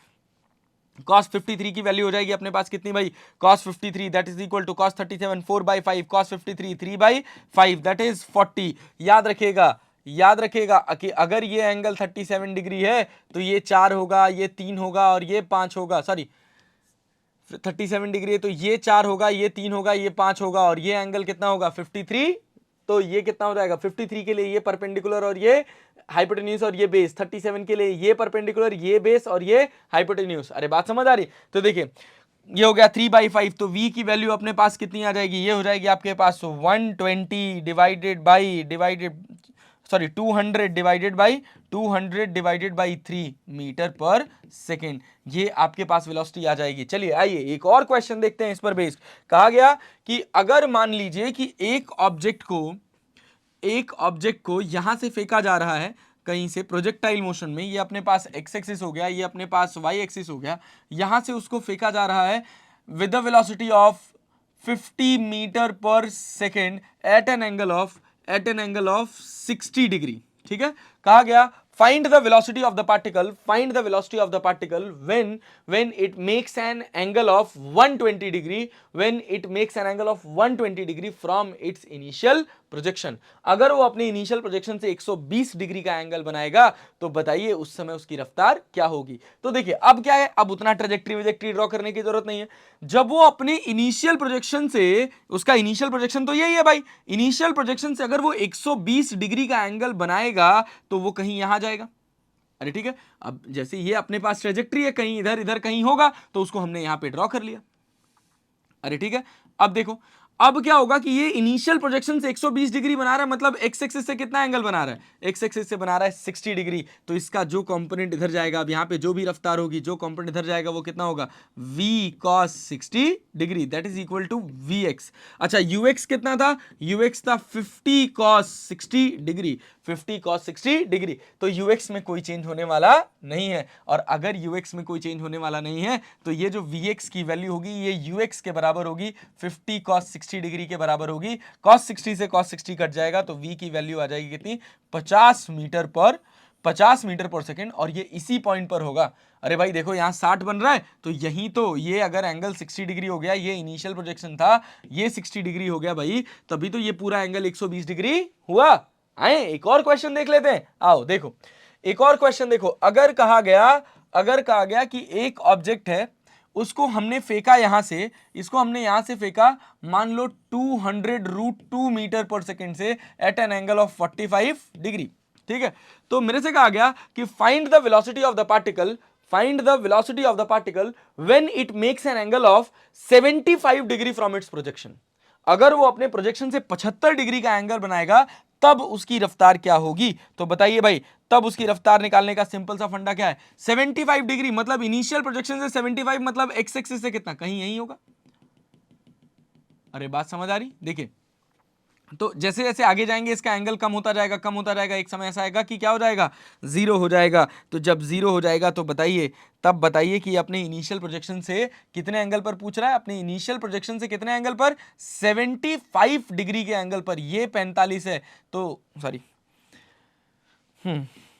A: cos 53 की वैल्यू हो जाएगी अपने पास कितनी भाई, cos 53 that is equal to cos 37 4/5, cos 53 3/5 that is 40। याद रखिएगा कि अगर ये एंगल 37 डिग्री है तो ये 4 होगा, ये 3 होगा और ये 5 होगा। सॉरी 37 डिग्री है तो ये 4 होगा, ये 3 होगा, ये 5 होगा, और ये एंगल कितना होगा 53। तो ये कितना हो जाएगा 53 के लिए ये परपेंडिकुलर और ये हाइपोटेन्यूज और ये बेस, 37 के लिए ये परपेंडिकुलर, ये बेस और ये हाइपोटेन्यूज। अरे बात समझ आ रही। तो देखिए ये हो गया 3/5, तो v की वैल्यू अपने पास कितनी आ जाएगी, ये हो जाएगी आपके पास 120 200 डिवाइडेड बाई 3 मीटर पर सेकेंड। ये आपके पास वेलोसिटी आ जाएगी। चलिए आइए एक और क्वेश्चन देखते हैं इस पर बेस्ड। कहा गया कि अगर मान लीजिए कि एक ऑब्जेक्ट को यहां से फेंका जा रहा है कहीं से प्रोजेक्टाइल मोशन में, ये अपने पास एक्स एक्सिस हो गया, ये अपने पास वाई एक्सिस हो गया, यहां से उसको फेंका जा रहा है with the velocity of 50 metre पर second at an angle of 60 degree. ठीक है, कहा गया find the velocity of the particle when it makes an angle of 120 degree, when it makes an angle of 120 degree from its initial projection। अगर वो अपने इनिशियल प्रोजेक्शन से 120 डिग्री का एंगल बनाएगा तो बताइए उस समय उसकी रफ्तार क्या होगी। तो देखिए अब क्या है, अब उतना ट्रेजेक्टरी ड्रॉ करने की जरूरत नहीं है। जब वो अपने इनिशियल प्रोजेक्शन से, उसका इनिशियल प्रोजेक्शन तो यही है भाई, इनिशियल प्रोजेक्शन से अगर वो 120 डिग्री का एंगल बनाएगा तो वो कहीं यहां जाएगा, अरे ठीक है, अब जैसे ये अपने पास ट्रेजेक्ट्री है, कहीं इधर इधर कहीं होगा, तो उसको हमने यहां पे ड्रॉ कर लिया। अरे ठीक है, अब देखो अब क्या होगा कि ये इनिशियल प्रोजेक्शन से 120 डिग्री बना रहा है, मतलब एक्स एक्सिस से कितना एंगल बना रहा है, एक्स एक्सिस से बना रहा है 60 डिग्री। तो इसका जो कंपोनेंट इधर जाएगा, अब यहां पे जो भी रफ्तार होगी, जो कंपोनेंट इधर जाएगा वो कितना होगा, v cos 60 degree, that is equal to vx। अच्छा ux कितना था, ux था 50 cos 60 डिग्री, 50 cos 60 डिग्री। तो ux में कोई चेंज होने वाला नहीं है, और अगर ux में कोई चेंज होने वाला नहीं है तो ये जो vx की वैल्यू होगी ये ux के बराबर होगी, 50 cos 60 डिग्री के बराबर होगी। cos 60 से cos 60 कट जाएगा तो v की वैल्यू आ जाएगी कितनी, 50 मीटर पर सेकेंड, और ये इसी पॉइंट पर होगा। अरे भाई देखो यहां 60 बन रहा है, तो यही तो ये अगर एंगल 60 डिग्री हो गया, ये इनिशियल प्रोजेक्शन था, ये 60 डिग्री हो गया भाई, तभी तो ये पूरा एंगल 120 डिग्री हुआ। आए एक और क्वेश्चन देख लेते हैं, आओ देखो एक और क्वेश्चन देखो। अगर कहा गया कि एक ऑब्जेक्ट है, उसको हमने फेंका यहां से, इसको हमने यहां से फेंका, मान लो 200√2 मीटर पर सेकेंड से at an angle of 45 degree, ठीक है। तो मेरे से कहा गया कि find the velocity of the particle when it makes an angle of 75 degree from its projection. अगर वो अपने प्रोजेक्शन से 75 डिग्री का एंगल बनाएगा तब उसकी रफ्तार क्या होगी। तो बताइए भाई, तब उसकी रफ्तार निकालने का सिंपल सा फंडा क्या है, 75 डिग्री मतलब इनिशियल प्रोजेक्शन से 75 मतलब एक्स एक्सिस से कितना, कहीं यही होगा। अरे बात समझ आ रही, देखिए तो जैसे जैसे आगे जाएंगे इसका एंगल कम होता जाएगा, एक समय ऐसा आएगा कि क्या हो जाएगा, जीरो हो जाएगा। तो जब जीरो हो जाएगा तो बताइए, तब बताइए कि अपने इनिशियल प्रोजेक्शन से कितने एंगल पर पूछ रहा है, अपने इनिशियल प्रोजेक्शन से कितने एंगल पर, 75 डिग्री के एंगल पर। ये 45 है तो सॉरी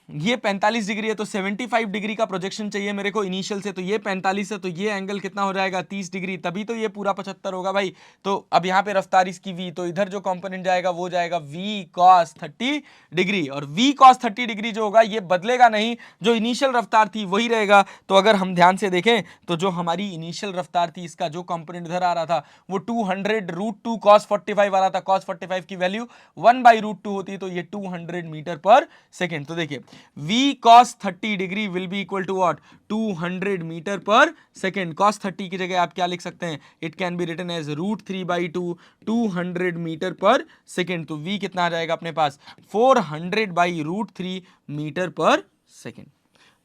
A: ये 45 डिग्री है, तो 75 डिग्री का प्रोजेक्शन चाहिए मेरे को इनिशियल से, तो ये 45 है, तो ये एंगल कितना हो जाएगा, 30 डिग्री, तभी तो ये पूरा 75 होगा भाई। तो अब यहाँ पे रफ्तार इसकी v, तो इधर जो कंपोनेंट जाएगा वो जाएगा v cos 30 डिग्री, और v cos 30 डिग्री जो होगा ये बदलेगा नहीं, जो इनिशियल रफ्तार थी वही रहेगा। तो अगर हम ध्यान से देखें तो जो हमारी इनिशियल रफ्तार थी, इसका जो कंपोनेंट इधर आ रहा था वो 200√2 cos 45 आ रहा था, cos 45 की वैल्यू 1/√2 होती है, तो ये 200 मीटर पर सेकेंड। तो देखिए v cos 30 डिग्री will be equal to what, 200 metre पर सेकेंड। cos 30 की जगह आप क्या लिख सकते हैं, it can be written as √3/2, 200 metre पर सेकेंड। तो v कितना आ जाएगा अपने पास, 400/√3 मीटर पर second.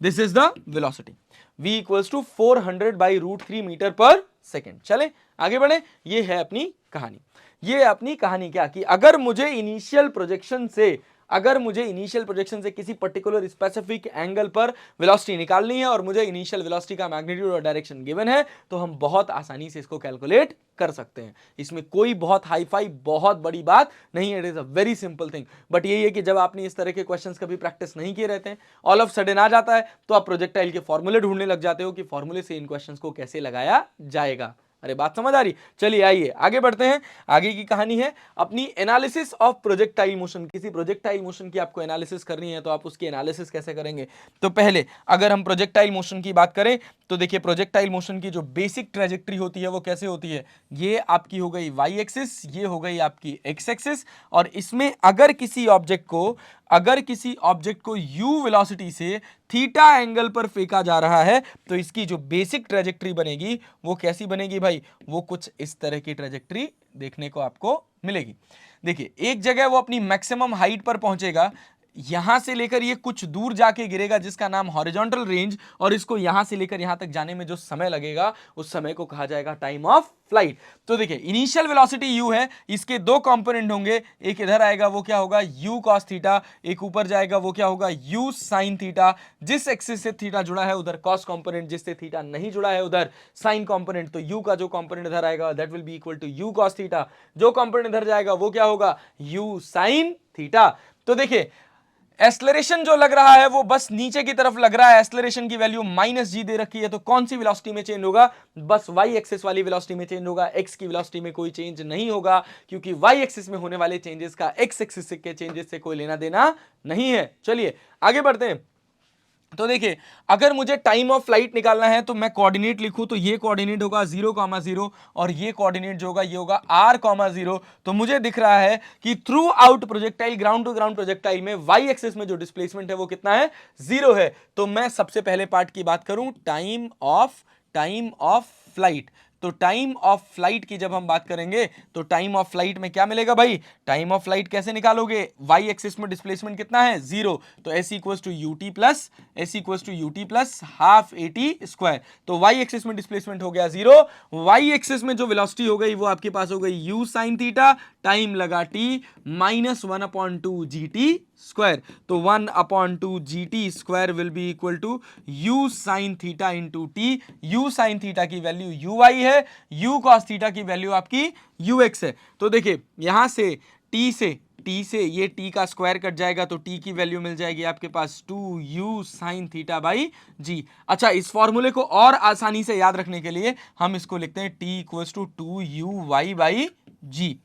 A: This is the velocity, v equals to 400/√3 metre पर सेकेंड। चले आगे बढ़े, ये है अपनी कहानी। ये अपनी कहानी क्या कि अगर मुझे इनिशियल प्रोजेक्शन से किसी पर्टिकुलर स्पेसिफिक एंगल पर वेलोसिटी निकालनी है और मुझे इनिशियल वेलोसिटी का मैग्नीट्यूड और डायरेक्शन गिवन है, तो हम बहुत आसानी से इसको कैलकुलेट कर सकते हैं। इसमें कोई बहुत हाई फाई बहुत बड़ी बात नहीं है, it is a very simple thing. But यही है कि जब आपने इस तरह के क्वेश्चंस कभी प्रैक्टिस नहीं किए रहते हैं, ऑल ऑफ सडन आ जाता है, तो आप प्रोजेक्टाइल के फॉर्मूले ढूंढने लग जाते हो कि फॉर्मूले से इन क्वेश्चंस को कैसे लगाया जाएगा। अरे बात समझ आ रही, चलिए आइए आगे बढ़ते हैं। आगे की कहानी है अपनी एनालिसिस ऑफ प्रोजेक्टाइल मोशन। किसी प्रोजेक्टाइल मोशन की आपको एनालिसिस करनी है तो आप उसकी एनालिसिस कैसे करेंगे। तो पहले अगर हम प्रोजेक्टाइल मोशन की बात करें तो देखिए प्रोजेक्टाइल मोशन की जो बेसिक ट्रेजेक्ट्री होती है वो कैसे होती है, ये आपकी हो गई वाई एक्सिस, ये हो गई आपकी एक्स एक्सिस, और इसमें अगर किसी ऑब्जेक्ट को u वेलोसिटी से थीटा एंगल पर फेंका जा रहा है तो इसकी जो बेसिक ट्रेजेक्ट्री बनेगी वो कैसी बनेगी भाई, वो कुछ इस तरह की ट्रेजेक्ट्री देखने को आपको मिलेगी। देखिए एक जगह वो अपनी मैक्सिमम हाइट पर पहुंचेगा, यहां से लेकर ये कुछ दूर जाके गिरेगा जिसका नाम हॉरिजॉन्टल रेंज, और इसको यहां से लेकर यहां तक जाने में जो समय लगेगा उस समय को कहा जाएगा टाइम ऑफ फ्लाइट। तो देखिए इनिशियल वेलोसिटी u है, इसके दो कंपोनेंट होंगे, एक इधर आएगा वो क्या होगा u cos थीटा, एक ऊपर जाएगा वो क्या होगा u sin थीटा। जिस एक्सिस से थीटा जुड़ा है उधर cos कंपोनेंट, जिससे थीटा नहीं जुड़ा है उधर sin कंपोनेंट। तो u का जो कंपोनेंट इधर आएगा that will be equal to u cos theta, जो कंपोनेंट इधर जाएगा वो क्या होगा u sin थीटा। तो देखिए एक्सेलरेशन जो लग रहा है वो बस नीचे की तरफ लग रहा है, एक्सेलरेशन की वैल्यू -g दे रखी है, तो कौन सी वेलोसिटी में चेंज होगा, बस y एक्सिस वाली वेलोसिटी में चेंज होगा, x की वेलोसिटी में कोई चेंज नहीं होगा, क्योंकि y एक्सिस में होने वाले चेंजेस का x एक्सिस के चेंजेस से कोई लेना देना नहीं है। चलिए आगे बढ़ते हैं। तो देखिए, अगर मुझे टाइम ऑफ फ्लाइट निकालना है तो मैं कोऑर्डिनेट लिखूं तो ये कोऑर्डिनेट होगा 0,0 और ये कोऑर्डिनेट जो होगा ये होगा r,0। तो मुझे दिख रहा है कि throughout projectile, ground to ground projectile में वाई एक्सिस में जो डिस्प्लेसमेंट है वो कितना है, 0 है। तो मैं सबसे पहले पार्ट की बात करूं, टाइम ऑफ फ्लाइट। तो टाइम ऑफ फ्लाइट की जब हम बात करेंगे तो टाइम ऑफ फ्लाइट में क्या मिलेगा भाई, टाइम ऑफ फ्लाइट कैसे निकालोगे, वाई एक्सिस में डिस्प्लेसमेंट कितना है, 0। तो s equals to u t plus half a t square. तो वाई एक्सिस में डिस्प्लेसमेंट हो गया 0, वाई एक्सिस में जो वेलोसिटी हो गई वो आपके पास हो गई u साइन थीटा, टाइम लगा t, -1/2 gt स्क्वायर। तो 1/2 gt square will be equal to u sine theta into t. u sine theta की वैल्यू ui है, u cos थीटा की वैल्यू आपकी ux है। तो देखिए यहां से t से ये t का स्क्वायर कट जाएगा तो t की वैल्यू मिल जाएगी आपके पास 2u साइन थीटा बाई जी। अच्छा, इस फॉर्मूले को और आसानी से याद रखने के लिए हम इसको लिखते हैं t equals to 2uy by G,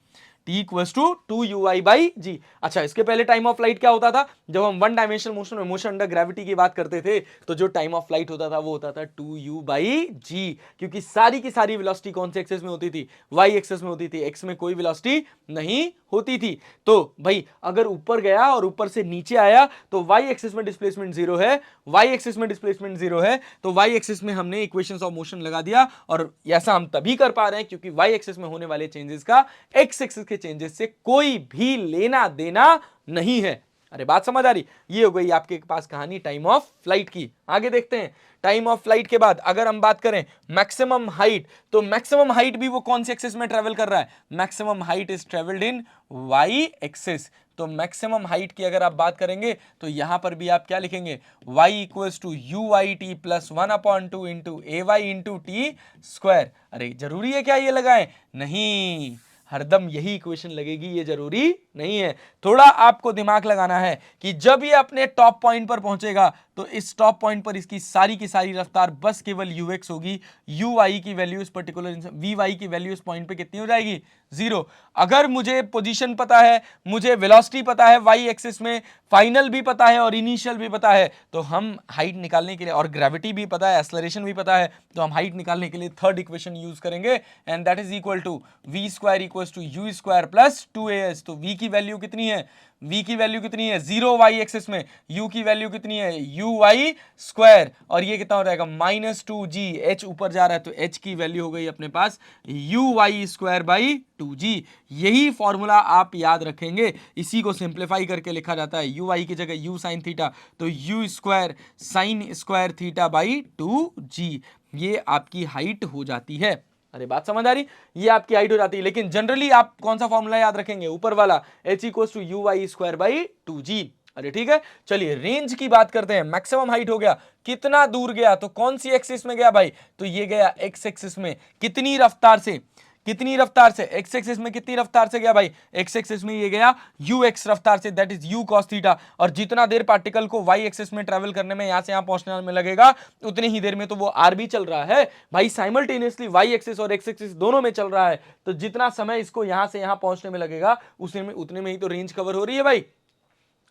A: t equals to 2uy by जी। अच्छा, इसके पहले टाइम ऑफ फ्लाइट क्या होता था, जब हम वन डायमेंशनल मोशन में मोशन अंडर ग्रेविटी की बात करते थे तो जो टाइम ऑफ फ्लाइट होता था वो होता था 2u बाई जी, क्योंकि सारी की सारी वेलोसिटी कौन से एक्सेस में होती थी, वाई एक्सेस में होती थी, एक्स में कोई वेलोसिटी नहीं होती थी। तो भाई अगर ऊपर गया और ऊपर से नीचे आया तो वाई एक्सिस में डिस्प्लेसमेंट 0 है, वाई एक्सिस में डिस्प्लेसमेंट 0 है, तो वाई एक्सिस में हमने इक्वेशंस ऑफ मोशन लगा दिया। और ऐसा हम तभी कर पा रहे हैं क्योंकि वाई एक्सिस में होने वाले चेंजेस का एक्स एक्सिस के चेंजेस से कोई भी लेना देना नहीं है। अरे बात समझ आ रही, ये हो गई आपके पास कहानी टाइम ऑफ फ्लाइट की। आगे देखते हैं, टाइम ऑफ फ्लाइट के बाद अगर हम बात करें मैक्सिमम हाइट, तो मैक्सिमम हाइट भी वो कौन से एक्सिस में ट्रेवल कर रहा है, maximum height is travelled in y axis. तो मैक्सिमम हाइट की अगर आप बात करेंगे तो यहां पर भी आप क्या लिखेंगे, y equals to u i t plus 1/2 into a y into t square. अरे जरूरी है क्या ये लगाएं, नहीं, हरदम यही इक्वेशन लगेगी, ये जरूरी नहीं है। थोड़ा आपको दिमाग लगाना है कि जब ये अपने टॉप पॉइंट पर पहुंचेगा तो इस टॉप पॉइंट पर इसकी सारी की सारी रफ्तार बस केवल ux होगी, ui की वैल्यू इस पर्टिकुलर vy की वैल्यू इस पॉइंट पे कितनी हो जाएगी, 0। अगर मुझे पोजीशन पता है, मुझे वेलोसिटी पता है, y एक्सिस में फाइनल भी पता है और इनिशियल भी पता है, तो हम हाइट निकालने के लिए, और ग्रेविटी भी पता है, एक्सेलरेशन भी पता है, तो हम हाइट निकालने के लिए थर्ड इक्वेशन यूज करेंगे and that is equal to v square equals to u square plus 2as। तो v की वैल्यू कितनी है, v की वैल्यू कितनी है 0 y एक्सिस में, u की वैल्यू कितनी है uy स्क्वायर, और ये कितना हो जाएगा -2g, h ऊपर जा रहा है तो h की वैल्यू हो गई अपने पास uy स्क्वायर बाई 2g। यही फॉर्मूला आप याद रखेंगे, इसी को सिंप्लीफाई करके लिखा जाता है, uy की जगह u साइन थीटा तो u square sine square theta by 2g, ये आपकी हाइट हो जाती है। अरे बात समझ आ रही, ये आपकी हाइट हो जाती है। लेकिन जनरली आप कौन सा फॉर्मूला याद रखेंगे, ऊपर वाला h equals to u y square by 2g। अरे ठीक है, चलिए रेंज की बात करते हैं। मैक्सिमम हाइट हो गया, कितना दूर गया, तो कौन सी एक्सिस में गया भाई, तो ये गया एक्स एक्सिस में, कितनी रफ्तार से, कितनी रफ्तार से, एक्स एक्सिस में कितनी रफ्तार से गया भाई, एक्स एक्सिस में ये गया यू एक्स रफ्तार से, that is you cos theta. और जितना देर पार्टिकल को वाई एक्सिस में ट्रेवल करने में, यहां से यहां पहुंचने में लगेगा, उतनी ही देर में तो वो आर भी चल रहा है भाई, साइमल्टेनियसली वाई एक्सिस और एक्स एक्सिस दोनों में चल रहा है। तो जितना समय इसको यहां से यहां पहुंचने में लगेगा उतने में ही तो रेंज कवर हो रही है भाई।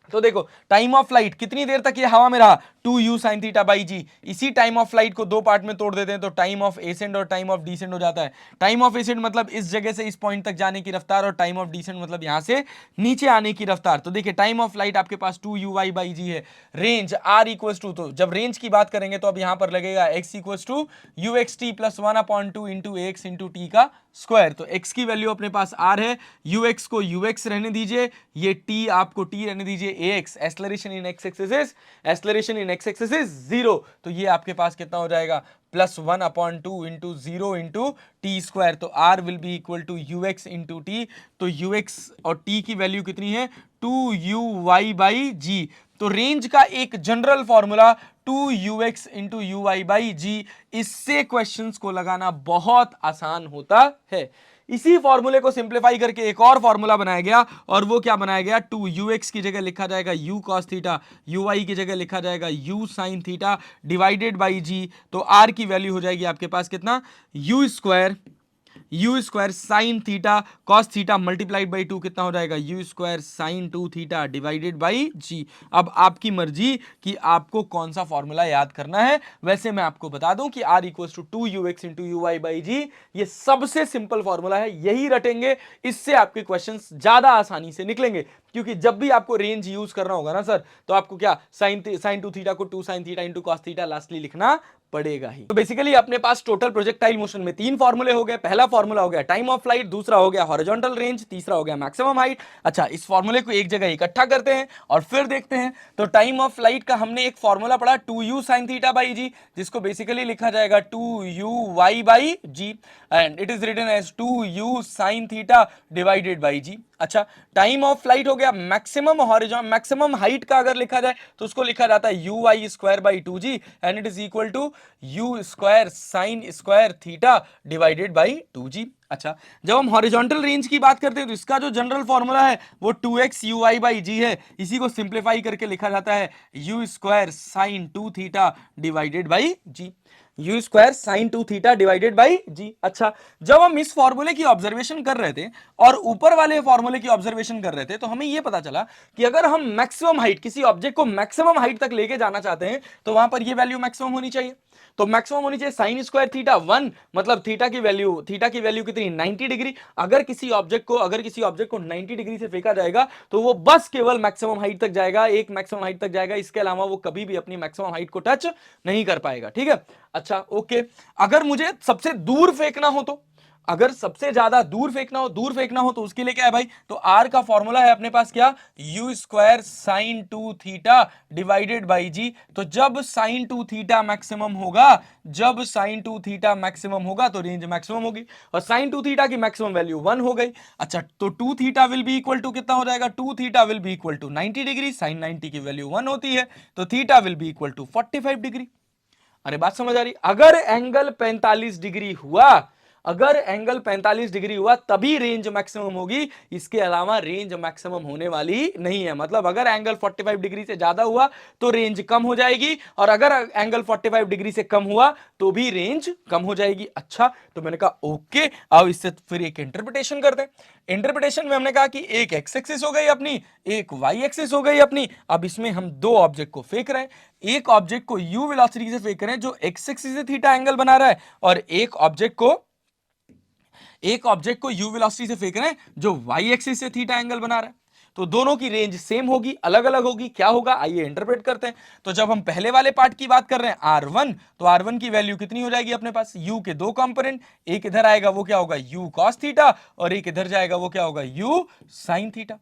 A: तो देखो टाइम ऑफ फ्लाइट कितनी देर तक ये हवा में रहा, 2u sin थीटा बाई जी। इसी टाइम ऑफ फ्लाइट को दो पार्ट में तोड़ देते हैं तो टाइम ऑफ एसेंड और टाइम ऑफ डिसेंड हो जाता है। टाइम ऑफ एसेंड मतलब इस जगह से इस पॉइंट तक जाने की रफ्तार, और टाइम ऑफ डिसेंड मतलब यहां से नीचे आने की रफ्तार। तो देखिए टाइम ऑफ फ्लाइट आपके पास 2uy बाई जी है, रेंज r इक्वल्स टू, तो जब रेंज की बात करेंगे तो अब यहां पर लगेगा x equals to uxt plus 1/2 into ax into t का स्क्वायर। तो x की वैल्यू अपने पास r है, ux को ux रहने दीजिए, ये t आपको t रहने दीजिए, ax acceleration in x axis is, acceleration in x axis is 0। तो ये आपके पास कितना हो जाएगा plus 1/2 into 0 into t square. तो r will be equal to ux into t. तो ux और t की वैल्यू कितनी है 2uy बाई जी। तो रेंज का एक general formula 2ux into u y by g, इससे क्वेश्चंस को लगाना बहुत आसान होता है। इसी फॉर्मूले को सिंप्लीफाई करके एक और फॉर्मूला बनाया गया, और वो क्या बनाया गया, 2ux की जगह लिखा जाएगा u cos थीटा, uy की जगह लिखा जाएगा u sin theta divided by g। तो r की वैल्यू हो जाएगी आपके पास कितना, u square u square sine theta cos theta multiplied by 2 कितना हो जाएगा, u square sine 2 theta divided by g. अब आपकी मर्जी कि आपको कौन सा फॉर्मूला याद करना है। वैसे मैं आपको बता दूं कि r equals to 2ux into u y by g, ये सबसे सिंपल फॉर्मूला है, यही रटेंगे, इससे आपके क्वेश्चंस ज्यादा आसानी से निकलेंगे। क्योंकि जब भी आपको रेंज यूज करना होगा ना सर, तो आपको क्या साइन 2 थीटा को 2 sine theta into cos theta lastly लिखना पड़ेगा ही। तो बेसिकली अपने पास टोटल प्रोजेक्टाइल मोशन में 3 फॉर्मूले हो गए। पहला फॉर्मूला हो गया टाइम ऑफ फ्लाइट, दूसरा हो गया हॉरिजॉन्टल रेंज, तीसरा हो गया मैक्सिमम हाइट। अच्छा, इस फॉर्मूले को एक जगह इकट्ठा करते हैं और फिर देखते हैं। तो टाइम ऑफ फ्लाइट का हमने एक फॉर्मूला पढ़ा 2u sin थीटा बाई जी, जिसको बेसिकली लिखा जाएगा 2u by g, and it is written as 2u sin theta divided by जी। अच्छा, टाइम ऑफ फ्लाइट हो गया। मैक्सिमम हाइट का अगर लिखा जाए तो उसको लिखा जाता है u y square by 2g, and it is equal to u square sine square theta divided by 2g। अच्छा, जब हम हॉरिजॉन्टल रेंज की बात करते हैं तो इसका जो जनरल फॉर्मूला है वो 2x यू वाई बाई जी है। इसी को सिंप्लीफाई करके लिखा जाता है u square sine 2 theta divided by g, u square sine 2 theta divided by जी। अच्छा, जब हम इस फॉर्मूले की ऑब्जर्वेशन कर रहे थे और ऊपर वाले फॉर्मूले की ऑब्जर्वेशन कर रहे थे, तो हमें यह पता चला कि अगर हम मैक्सिमम हाइट, किसी ऑब्जेक्ट को मैक्सिमम हाइट तक लेके जाना चाहते हैं, तो वहां पर यह वैल्यू मैक्सिमम होनी चाहिए। तो मैक्सिमम होनी चाहिए साइन स्क्वायर थीटा 1, मतलब थीटा की वैल्यू कितनी, 90 डिग्री। अगर किसी ऑब्जेक्ट को 90 डिग्री से फेंका जाएगा तो वो बस केवल मैक्सिमम हाइट तक जाएगा, एक मैक्सिमम हाइट तक जाएगा, इसके अलावा वो कभी भी अपनी मैक्सिमम हाइट को टच नहीं कर पाएगा। ठीक है, अच्छा ओके। अगर मुझे सबसे दूर फेंकना हो, तो अगर सबसे ज्यादा दूर फेंकना हो तो उसके लिए क्या है भाई, तो आर का फॉर्मूला है अपने पास क्या, u square sine 2 theta divided by g. तो जब साइन 2 थीटा मैक्सिमम होगा तो रेंज मैक्सिमम होगी, और साइन 2 थीटा की मैक्सिमम वैल्यू 1 हो गई। अच्छा, तो 2 theta will be equal to कितना हो जाएगा, 2 theta will be equal to 90 degree, sine 90 की वैल्यू 1 होती है, तो theta will be equal to 45 degree. अरे बात समझ आ रही, अगर एंगल 45 डिग्री हुआ, तभी रेंज मैक्सिमम होगी, इसके अलावा रेंज मैक्सिमम होने वाली नहीं है। मतलब अगर एंगल 45 डिग्री से ज्यादा हुआ तो रेंज कम हो जाएगी, और अगर एंगल 45 डिग्री से कम हुआ तो भी रेंज कम हो जाएगी। अच्छा, तो मैंने कहा ओके, अब इससे फिर एक इंटरप्रिटेशन करते हैं। इंटरप्रिटेशन में हमने कहा कि एक एक्स एक्सिस हो गई अपनी, एक वाई एक्सिस हो गई अपनी। अब इसमें हम दो ऑब्जेक्ट को फेंक रहे हैं, एक ऑब्जेक्ट को यू वेलोसिटी से फेंक रहे हैं जो एक्स एक्सिस से थीटा एंगल बना रहा है, और एक ऑब्जेक्ट को यू वेलोसिटी से फेंक रहे हैं जो वाई एक्सिस से थीटा एंगल बना रहा है। तो दोनों की रेंज सेम होगी, अलग अलग होगी, क्या होगा आइए इंटरप्रेट करते हैं। तो जब हम पहले वाले पार्ट की बात कर रहे हैं R1, तो R1 की वैल्यू कितनी हो जाएगी अपने पास, U के दो कंपोनेंट, एक इधर आएगा वो क्या होगा U cos थीटा, और एक इधर जाएगा वो क्या होगा U sin थीटा।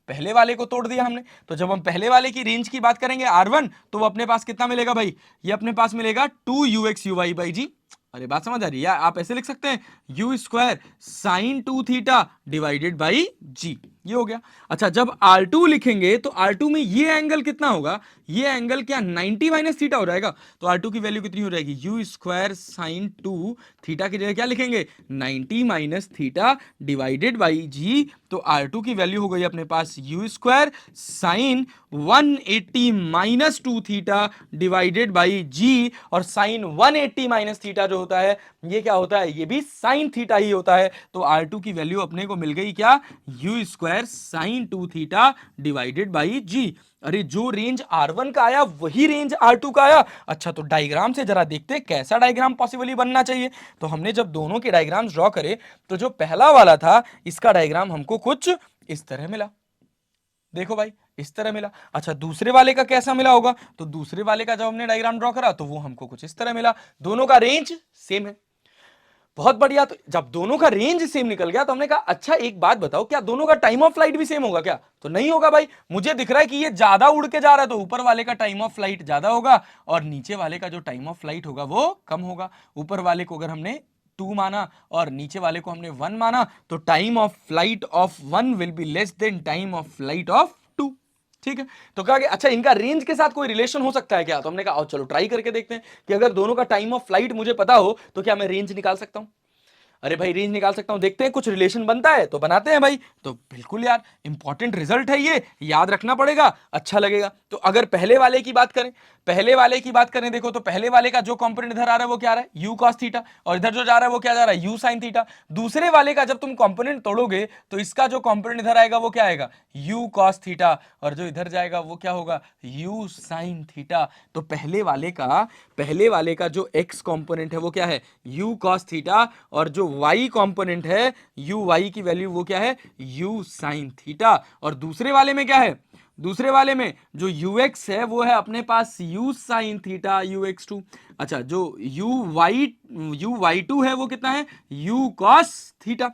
A: पहले वाले को तोड़ दिया हमने, तो जब हम पहले वाले की रेंज की बात करेंगे R1, तो वो अपने पास कितना मिलेगा भाई, ये अपने पास मिलेगा 2ux uy बाई जी। अरे बात समझ आ रही है, या आप ऐसे लिख सकते हैं u square sine 2 theta divided by g, ये हो गया। अच्छा, जब R2 लिखेंगे तो R2 में ये एंगल कितना होगा, ये एंगल क्या 90 माइनस थीटा हो जाएगा। तो R2 की वैल्यू कितनी हो जाएगी, यू स्क्वायर साइन 2 थीटा की जगह क्या लिखेंगे 90 minus theta divided by g. तो R2 की वैल्यू हो गई अपने पास u square sine 180 minus 2 theta divided by g, और साइन 180 माइनस थीटा जो होता है ये क्या होता है, ये भी साइन थीटा ही होता है। तो R2 की वैल्यू अपने को मिल गई क्या, u square sine 2 theta divided by g. अरे जो रेंज R1 का आया वही रेंज R2 का आया। अच्छा, तो डायग्राम से जरा देखते हैं कैसा डायग्राम पॉसिबली बनना चाहिए। तो हमने जब दोनों के डायग्राम्स ड्रॉ करे, तो जो पहला वाला था इसका डायग्राम हमको कुछ इस तरह मिला, देखो भाई इस तरह मिला। अच्छा, दूसरे वाले का कैसा मिला होगा, तो दूसरे वाले का जब हमने डायग्राम ड्रॉ करा तो वो हमको कुछ इस तरह मिला, दोनों का रेंज सेम है। बहुत बढ़िया, तो जब दोनों का रेंज सेम निकल गया तो हमने कहा अच्छा एक बात बताओ, क्या दोनों का टाइम ऑफ फ्लाइट भी सेम होगा क्या, तो नहीं होगा भाई। मुझे दिख रहा है कि ये ज्यादा उड़ के जा रहा है, तो ऊपर वाले का टाइम ऑफ फ्लाइट ज्यादा होगा, और नीचे वाले का जो टाइम ऑफ फ्लाइट होगा वो कम होगा। ऊपर वाले को अगर हमने 2 माना और नीचे वाले को हमने 1 माना, तो time of flight of 1 will be less than time of flight of 2। ठीक है, तो कहा कि अच्छा इनका रेंज के साथ कोई रिलेशन हो सकता है क्या, तो हमने कहा चलो ट्राई करके देखते हैं कि अगर दोनों का टाइम ऑफ फ्लाइट मुझे पता हो तो क्या मैं रेंज निकाल सकता हूं। अरे भाई रेंज निकाल सकता हूं, देखते हैं कुछ रिलेशन बनता है तो बनाते हैं भाई। तो बिल्कुल यार इंपॉर्टेंट रिजल्ट है ये, याद रखना पड़ेगा, अच्छा लगेगा। तो अगर पहले वाले की बात करें पहले वाले की बात करें देखो, तो पहले वाले का जो कंपोनेंट इधर आ रहा है वो क्या आ रहा है, यू कॉस थीटा, और इधर जो जा रहा है वो क्या जा रहा है, यू साइन थीटा। दूसरे वाले का जब तुम कंपोनेंट तोड़ोगे तो इसका जो कंपोनेंट इधर आएगा वो क्या आएगा, यू कॉस थीटा, और जो इधर जाएगा वो क्या होगा, यू साइन थीटा। तो पहले वाले का जो x कंपोनेंट है वो क्या है, u cos थीटा, और जो y कंपोनेंट है uy की वैल्यू वो क्या है, u sin थीटा। और दूसरे वाले में क्या है, दूसरे वाले में जो ux है वो है अपने पास u sin थीटा ux2। अच्छा, जो uy2 है वो कितना है, u cos थीटा।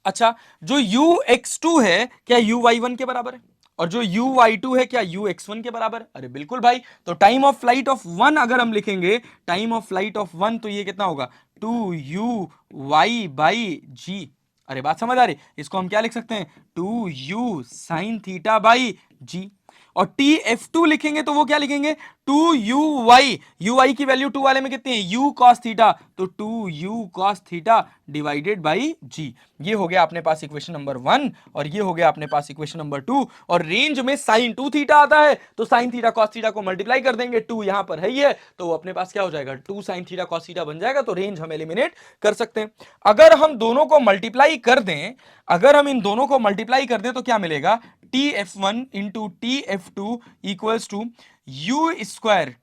A: अच्छा, जो ux2 है क्या uy1 के बराबर है, और जो uy2 है क्या ux1 के बराबर है? अरे बिल्कुल भाई। तो time of flight of one अगर हम लिखेंगे, time of flight of one, तो ये कितना होगा, 2u/g। अरे बात समझ आ रही, इसको हम क्या लिख सकते हैं, 2u sin theta by g. और TF2 लिखेंगे तो वो क्या लिखेंगे, 2uy, uy की वैल्यू 2 वाले में कितनी है, u cos थीटा, तो 2u cos theta divided by g। ये हो गया अपने पास इक्वेशन नंबर 1, और ये हो गया अपने पास इक्वेशन नंबर 2। और रेंज में sin 2 थीटा आता है तो sin थीटा cos थीटा को मल्टीप्लाई कर देंगे, 2 यहां पर है ही है, तो वो अपने पास क्या हो जाएगा, 2 sin थीटा cos थीटा बन जाएगा। तो रेंज हम एलिमिनेट कर सकते हैं। अगर हम दोनों को मल्टीप्लाई कर दें, अगर हम इन दोनों को मल्टीप्लाई कर दें तो क्या मिलेगा, TF1 into TF2 equals to u square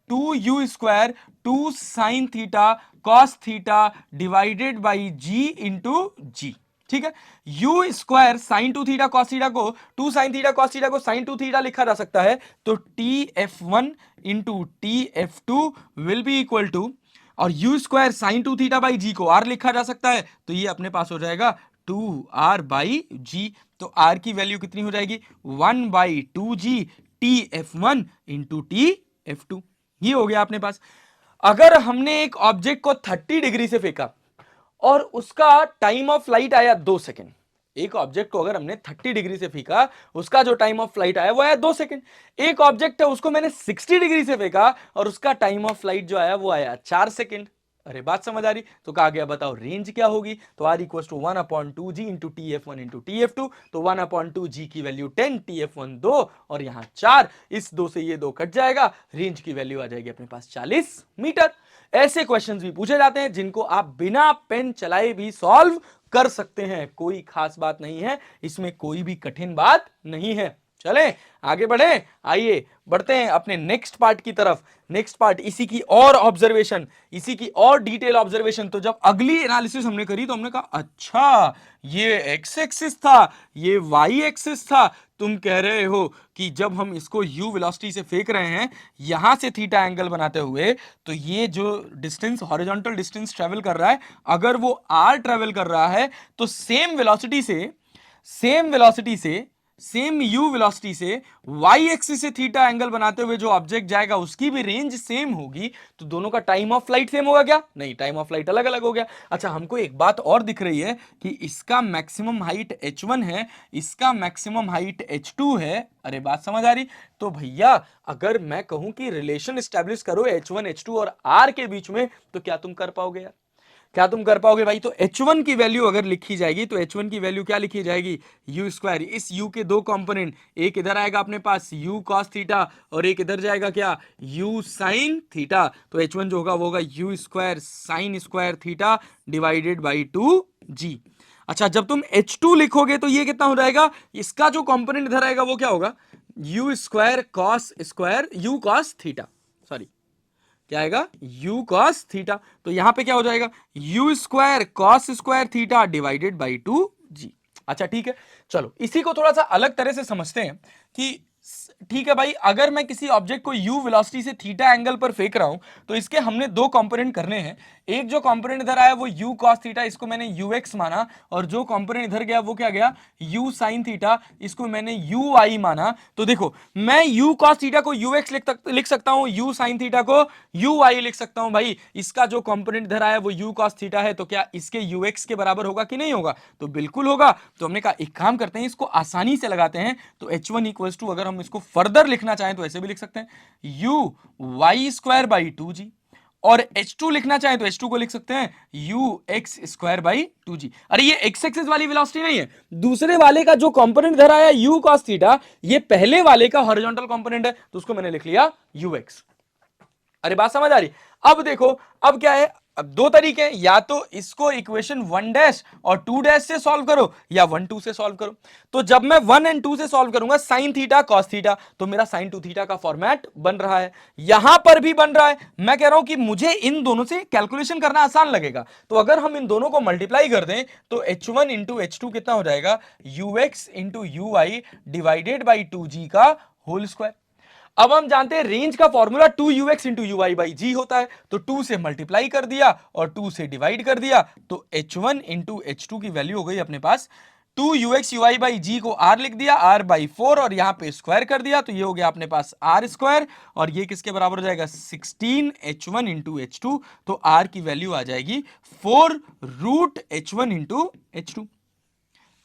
A: 2 sine theta cos theta divided by g into g. ठीक है, u square sine 2 theta cos theta को 2 साइन थीटा कॉस थीटा को साइन 2 थीटा लिखा जा सकता है, तो TF1 into TF2 will be equal to, और u square sine 2 theta by g को आर लिखा जा सकता है, तो ये अपने पास हो जाएगा 2r बाई जी। तो r की वैल्यू कितनी हो जाएगी, 1/2g TF1 इंटू TF2। ये हो गया अपने पास। अगर हमने एक ऑब्जेक्ट को 30 डिग्री से फेंका और उसका टाइम ऑफ फ्लाइट आया 2 सेकेंड, एक ऑब्जेक्ट को अगर हमने 30 डिग्री से फेंका, उसका जो टाइम ऑफ फ्लाइट आया वो आया 2 सेकेंड। एक ऑब्जेक्ट है उसको मैंने 60 डिग्री से फेंका और उसका टाइम ऑफ फ्लाइट जो आया वो आया 4 सेकेंड। अरे बात समझ आ रही, तो कहा गया बताओ रेंज क्या होगी, तो r equals to 1/2g into TF1 into TF2। तो 1/2g की वैल्यू 10, TF1 2 और यहां 4, इस 2 से ये 2 कट जाएगा, रेंज की वैल्यू आ जाएगी अपने पास 40 मीटर। ऐसे क्वेश्चंस भी पूछे जाते हैं जिनको आप बिना पेन चलाए भी सॉल्व कर सकते हैं, कोई खास बात नहीं है इसमें, कोई भी कठिन बात नहीं है। चलें आगे बढ़े, आइए बढ़ते हैं अपने नेक्स्ट पार्ट की तरफ। नेक्स्ट पार्ट इसी की और ऑब्जर्वेशन, इसी की और डिटेल ऑब्जर्वेशन। तो जब अगली एनालिसिस हमने करी तो हमने कहा अच्छा ये एक्स एक्सिस था, ये वाई एक्सिस था। तुम कह रहे हो कि जब हम इसको u वेलोसिटी से फेंक रहे हैं यहां से थीटा एंगल बनाते हुए, तो ये जो डिस्टेंस हॉरिजॉन्टल डिस्टेंस ट्रेवल कर रहा है, अगर वो r ट्रेवल कर रहा है तो सेम वेलोसिटी से सेम u वेलोसिटी से y एक्सिस से थीटा एंगल बनाते हुए जो ऑब्जेक्ट जाएगा उसकी भी रेंज सेम होगी। तो दोनों का टाइम ऑफ फ्लाइट सेम होगा क्या, नहीं, टाइम ऑफ फ्लाइट अलग अलग हो गया। अच्छा, हमको एक बात और दिख रही है कि इसका मैक्सिमम हाइट h1 है, इसका मैक्सिमम हाइट h2 है। अरे बात समझ आ रही, तो भैया अगर मैं कहूं कि रिलेशन स्टैब्लिश करो h1 h2 और r के बीच में, तो क्या तुम कर पाओगे यार, क्या तुम कर पाओगे भाई? तो h1 की वैल्यू अगर लिखी जाएगी तो h1 की वैल्यू क्या लिखी जाएगी, यू स्क्वायर, इस u के दो कंपोनेंट, एक इधर आएगा अपने पास u cos थीटा और एक इधर जाएगा क्या, u sin थीटा। तो h1 जो होगा वो होगा u square sine square theta divided by 2g। अच्छा, जब तुम h2 लिखोगे तो ये कितना हो जाएगा, इसका जो कंपोनेंट इधर आएगा वो क्या होगा, u square cos square u cos theta, sorry क्या आएगा, u cos थीटा। तो यहां पे क्या हो जाएगा, u square cos square theta divided by 2g। अच्छा ठीक है, चलो इसी को थोड़ा सा अलग तरह से समझते हैं कि ठीक है भाई, अगर मैं किसी ऑब्जेक्ट को u वेलोसिटी से थीटा एंगल पर फेंक रहा हूं तो इसके हमने दो कंपोनेंट करने हैं। एक जो कंपोनेंट इधर आया वो u cos थीटा, इसको मैंने ux माना, और जो कंपोनेंट इधर गया वो क्या गया, u sin थीटा, इसको मैंने ui माना। तो देखो मैं u cos थीटा को ux लिख सकता हूं, u sin थीटा को ui लिख सकता हूं। भाई इसका जो कंपोनेंट इधर आया वो u cos थीटा है, तो क्या इसके ux के बराबर होगा कि नहीं होगा, तो बिल्कुल होगा। तो हमने कहा एक काम करते हैं, इसको आसानी से लगाते हैं। तो h1 इक्वल्स टू, अगर हम इसको फर्दर लिखना चाहें तो ऐसे भी लिख सकते हैं, u y square by 2g, और h2 लिखना चाहे तो h2 को लिख सकते हैं ux स्क्वायर बाई 2g। अरे ये x एक्सिस वाली वेलोसिटी नहीं है, दूसरे वाले का जो कंपोनेंट धरा है u cos थीटा, ये पहले वाले का हॉरिजॉन्टल कंपोनेंट है, तो उसको मैंने लिख लिया ux। अरे बात समझ आ रही? अब देखो, अब क्या है, अब दो तरीके हैं, या तो इसको इक्वेशन 1 डैश और 2 डैश से सॉल्व करो या 1 2 से सॉल्व करो। तो जब मैं 1 एंड 2 से सॉल्व करूंगा साइन थीटा कॉस थीटा, तो मेरा साइन 2 थीटा का फॉर्मेट बन रहा है, यहां पर भी बन रहा है। मैं कह रहा हूं कि मुझे इन दोनों से कैलकुलेशन करना आसान लगेगा, तो अगर हम इन दोनों को मल्टीप्लाई कर दें तो h1 इंटू h2 कितना हो जाएगा, ux into ui divided by 2g का होल स्क्वायर। अब हम जानते हैं रेंज का formula 2ux into u i by g होता है, तो 2 से मल्टीप्लाई कर दिया और 2 से डिवाइड कर दिया, तो h1 इंटू h2 की वैल्यू हो गई अपने पास 2ux you i by g को r लिख दिया, r बाई 4 और यहां पे स्क्वायर कर दिया, तो ये हो गया अपने पास r स्क्वायर, और ये किसके बराबर हो जाएगा 16 h1 इंटू h2, तो r की वैल्यू आ जाएगी 4 रूट h1 इंटू h2।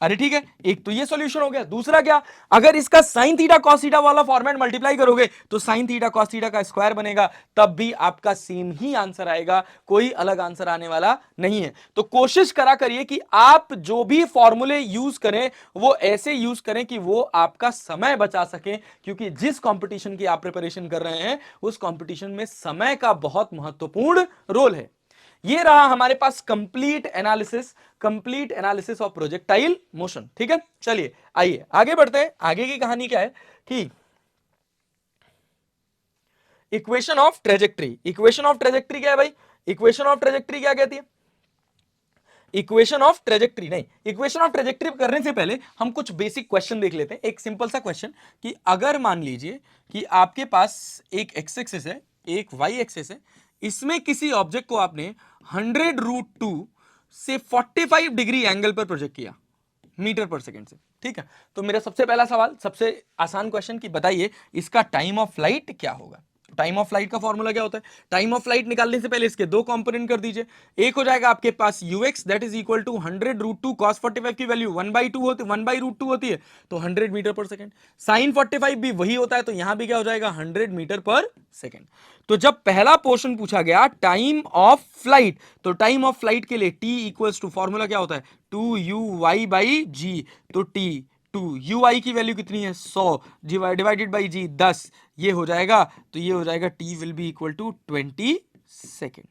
A: अरे ठीक है, एक तो ये सॉल्यूशन हो गया। दूसरा क्या, अगर इसका साइन थीटा कॉस थीटा वाला फॉर्मेट मल्टीप्लाई करोगे तो साइन थीटा कॉस थीटा का स्क्वायर बनेगा, तब भी आपका सेम ही आंसर आएगा, कोई अलग आंसर आने वाला नहीं है। तो कोशिश करा करिए कि आप जो भी फॉर्मूले यूज करें वो ऐसे यूज करें कि वो आपका समय बचा सके, क्योंकि जिस कंपटीशन की आप प्रिपरेशन कर रहे हैं उस कंपटीशन में समय का बहुत महत्वपूर्ण रोल है। ये रहा हमारे पास complete analysis of projectile motion. ठीक है, चलिए आइए आगे बढ़ते हैं। आगे की कहानी क्या है कि equation of trajectory. Equation of trajectory क्या है भाई? इक्वेशन ऑफ ट्रेजेक्ट्री क्या कहती है? इक्वेशन ऑफ ट्रेजेक्ट्री नहीं, इक्वेशन ऑफ ट्रेजेक्ट्री करने से पहले हम कुछ बेसिक क्वेश्चन देख लेते हैं। एक सिंपल सा क्वेश्चन कि अगर मान लीजिए कि आपके पास एक एक्स एक्सिस है, एक वाई एक्सिस है, इसमें किसी ऑब्जेक्ट को आपने 100 रूट 2 से 45 डिग्री एंगल पर प्रोजेक्ट किया मीटर पर सेकंड से। ठीक है, तो मेरा सबसे पहला सवाल, सबसे आसान क्वेश्चन कि बताइए इसका टाइम ऑफ फ्लाइट क्या होगा। टाइम ऑफ फ्लाइट का फॉर्मूला क्या होता है? टाइम ऑफ फ्लाइट निकालने से पहले इसके दो कंपोनेंट कर दीजिए। एक हो जाएगा आपके पास ux that is equal to 100 root 2 cos 45 की वैल्यू 1/2 होती है, 1/√2 होती है, तो 100 मीटर पर सेकंड। साइन 45 भी वही होता है, तो यहां भी क्या हो जाएगा 100 मीटर पर सेकंड। तो जब पहला पोर्शन पूछा गया टाइम ऑफ फ्लाइट, तो टाइम ऑफ फ्लाइट के लिए t इक्वल्स टू फॉर्मूला क्या होता है 2uy बाई जी, तो t 2ui की वैल्यू कितनी है 100 डिवाइडेड बाई जी 10, ये हो जाएगा, तो ये हो जाएगा t will be equal to 20 second.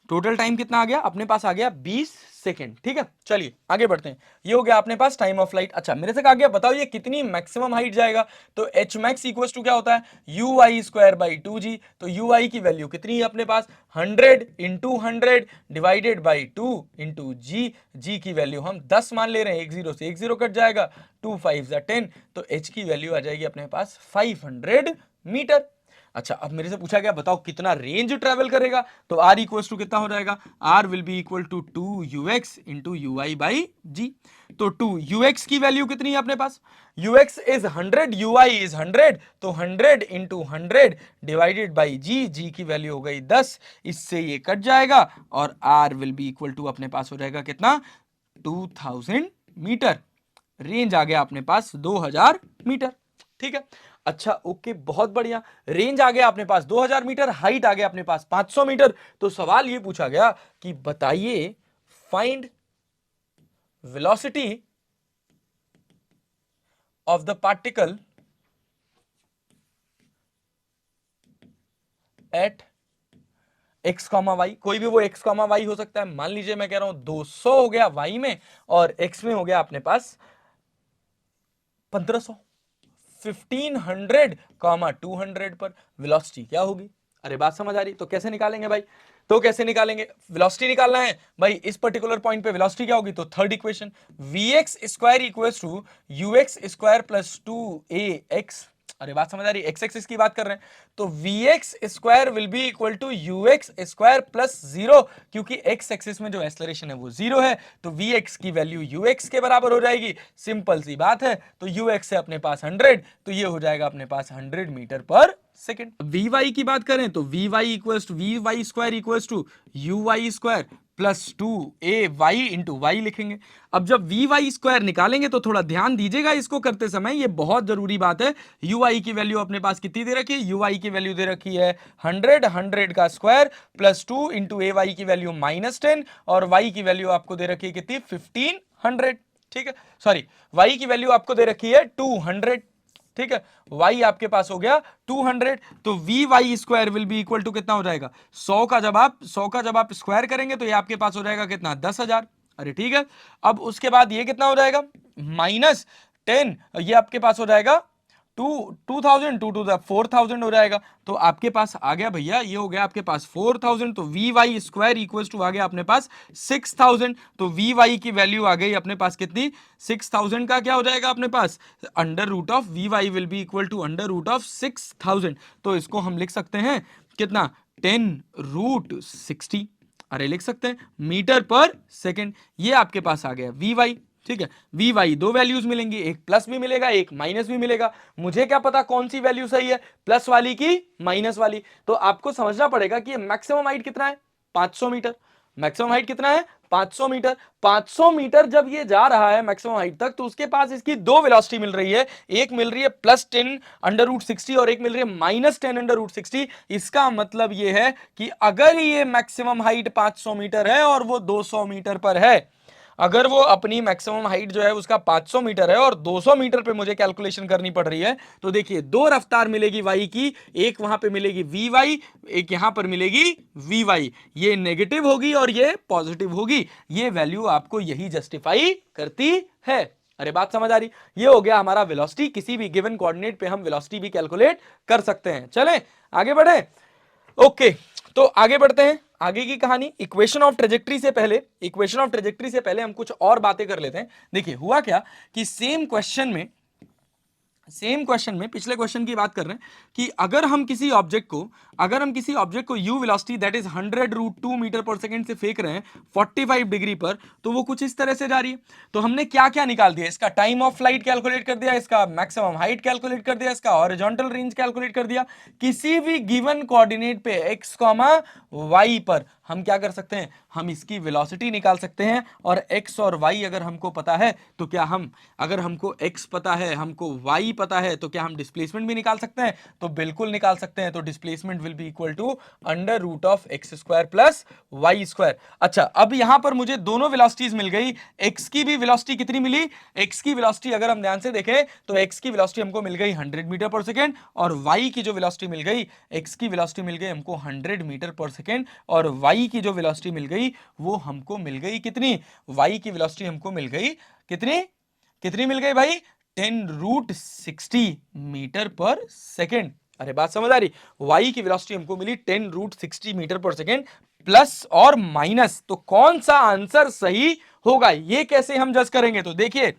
A: Total time कितना आ गया अपने पास? आ गया 20 सेकेंड। ठीक है, चलिए आगे बढ़ते हैं। ये हो गया अपने पास टाइम ऑफ फ्लाइट। अच्छा, मेरे से कहा गया बताओ ये कितनी मैक्सिमम हाइट जाएगा, तो एच मैक्स इक्वल टू क्या होता है you I square by 2g, तो यू आई की वैल्यू कितनी है अपने पास 100 into 100 divided by 2 into ji, g की वैल्यू हम 10 मान ले रहे हैं, 1 0 से 1 0 कट जाएगा, 2 5 10, तो एच की वैल्यू आ जाएगी अपने पास 500 मीटर। अच्छा, अब मेरे से पूछा गया बताओ कितना रेंज ट्रेवल करेगा, तो r इक्वल्स टू कितना हो जाएगा, r will be equal to 2ux into u i by g. तो 2ux की वैल्यू कितनी है अपने पास, ux इज 100 ui इज 100, तो 100 into 100 divided by g, g की वैल्यू हो गई 10, इससे ये कट जाएगा और r will be equal to अपने पास हो जाएगा कितना 2000 मीटर। रेंज आ गया अपने पास 2000 मीटर। ठीक है, अच्छा ओके, बहुत बढ़िया, रेंज आ गया अपने पास 2000 मीटर, हाइट आ गया अपने पास 500 मीटर। तो सवाल ये पूछा गया कि बताइए find velocity of the particle eight x, y, कोई भी वो x, y हो सकता है। मान लीजिए मैं कह रहा हूं 200 हो गया y में और x में हो गया अपने पास 1500, 1500 200 पर वेलोसिटी क्या होगी। अरे बात समझ आ रही? तो कैसे निकालेंगे भाई, तो कैसे निकालेंगे, वेलोसिटी निकालना है भाई, इस पर्टिकुलर पॉइंट पे वेलोसिटी क्या होगी, तो third equation vx square equals to ux square plus 2ax। अरे बात समझ आ रही? एक्स एक्सिस की बात कर रहे हैं, तो vx square will be equal to ux square plus 0, क्योंकि एक्स एक्सिस में जो एक्सेलरेशन है वो 0 है, तो vx की वैल्यू ux के बराबर हो जाएगी। सिंपल सी बात है, तो ux है अपने पास 100, तो ये हो जाएगा अपने पास 100 मीटर पर सेकेंड। vy की बात करें तो vy equals to vy square equals to uy square plus 2ay into y लिखेंगे। अब जब वी वाई स्क्वायर निकालेंगे तो थोड़ा ध्यान दीजिएगा इसको करते समय, ये बहुत जरूरी बात है। यू आई की वैल्यू अपने पास कितनी दे रखी है, यू आई की वैल्यू दे रखी है 100, 100 का square plus 2 into a Y की वैल्यू -10 और वाई की वैल्यू आपको दे रखी है कितनी 1500, ठीक है, सॉरी वाई की वैल्यू आपको दे रखी है 200, ठीक है, y आपके पास हो गया 200, तो we Y square will be equal to कितना हो जाएगा 100 का जब आप स्क्वायर करेंगे तो ये आपके पास हो जाएगा कितना 10,000। अरे ठीक है, अब उसके बाद ये कितना हो जाएगा -10, ये आपके पास हो जाएगा 2000, 2 टू द 4000 हो जाएगा। तो आपके पास आ गया भैया, ये हो गया आपके पास 4000, तो we Y square equals to आ गया अपने पास 6000। तो वी वाई की वैल्यू आ गई अपने पास कितनी 6000 का क्या हो जाएगा अपने पास under root of v y will be equal to under root of 6000। तो इसको हम लिख सकते हैं कितना 10√60, अरे लिख सकते हैं मीटर पर सेकेंड। ये आपके पास आ गया वी वाई, ठीक है। वी वाई दो वैल्यूज मिलेंगी, एक प्लस भी मिलेगा एक माइनस भी मिलेगा। मुझे क्या पता कौन सी वैल्यू सही है, प्लस वाली की माइनस वाली। तो आपको समझना पड़ेगा कि मैक्सिमम हाइट कितना है 500 मीटर। मैक्सिमम हाइट कितना है 500 मीटर। 500 मीटर जब ये जा रहा है मैक्सिमम हाइट तक, तो उसके पास इसकी दो वेलोसिटी मिल रही है, एक मिल रही है +10 अंडर रूट 60 और एक मिल रही है -10 अंडर रूट 60। इसका मतलब ये है कि अगर ये मैक्सिमम हाइट 500 मीटर है और वो 200 मीटर पर है, अगर वो अपनी मैक्सिमम हाइट जो है उसका 500 मीटर है और 200 मीटर पे मुझे कैलकुलेशन करनी पड़ रही है, तो देखिए दो रफ्तार मिलेगी वाई की, एक वहां पे मिलेगी वी वाई, एक यहां पर मिलेगी वी वाई। ये नेगेटिव होगी और ये पॉजिटिव होगी। ये वैल्यू आपको यही जस्टिफाई करती है। अरे बात समझ आ रही। ये हो गया हमारा वेलोसिटी। किसी भी गिवन कोऑर्डिनेट पे हम वेलोसिटी भी कैलकुलेट कर सकते हैं। चलें आगे बढ़े। ओके, तो आगे बढ़ते हैं आगे की कहानी। इक्वेशन ऑफ ट्रेजेक्ट्री से पहले हम कुछ और बातें कर लेते हैं। देखिए हुआ क्या कि सेम क्वेश्चन में पिछले क्वेश्चन की बात कर रहे हैं कि अगर हम किसी ऑब्जेक्ट को u velocity that is 100√2 metre per second से फेंक रहे हैं 45 डिग्री पर, तो वो कुछ इस तरह से जा रही है। तो हमने क्या क्या निकाल दिया, इसका टाइम ऑफ फ्लाइट कैलकुलेट कर दिया, इसका मैक्सिमम हाइट कैलकुलेट कर दिया, इसका हॉरिजॉन्टल रेंज कैलकुलेट कर दिया। किसी भी गिवन कोऑर्डिनेट पे x, y पर हम क्या कर सकते हैं, हम इसकी वेलोसिटी निकाल सकते हैं। और x और y अगर हमको पता है तो क्या हम, अगर हमको x पता है हमको y पता है, तो क्या हम डिस्प्लेसमेंट भी निकाल सकते हैं, तो बिल्कुल निकाल सकते हैं। तो displacement will be equal to under root of x square plus y square. अच्छा, अब यहां पर मुझे दोनों वेलोसिटीज मिल गई। x की भी वेलोसिटी कितनी मिली, x की वेलोसिटी अगर हम ध्यान से देखें तो x की वेलोसिटी हमको मिल गई 100 मीटर पर सेकेंड, और y की जो वेलोसिटी मिल गई, x की वेलोसिटी मिल गई हमको 100 मीटर पर सेकेंड, और y की जो वेलोसिटी मिल गई वो हमको मिल गई कितनी, y की वेलोसिटी हमको मिल गई कितनी, कितनी मिल गई भाई 10√60 मीटर पर सेकेंड। अरे बात समझ आ रही। y की वेलोसिटी हमको मिली 10√60 मीटर पर सेकेंड, प्लस और माइनस। तो कौन सा आंसर सही होगा ये कैसे हम जज करेंगे, तो देखिए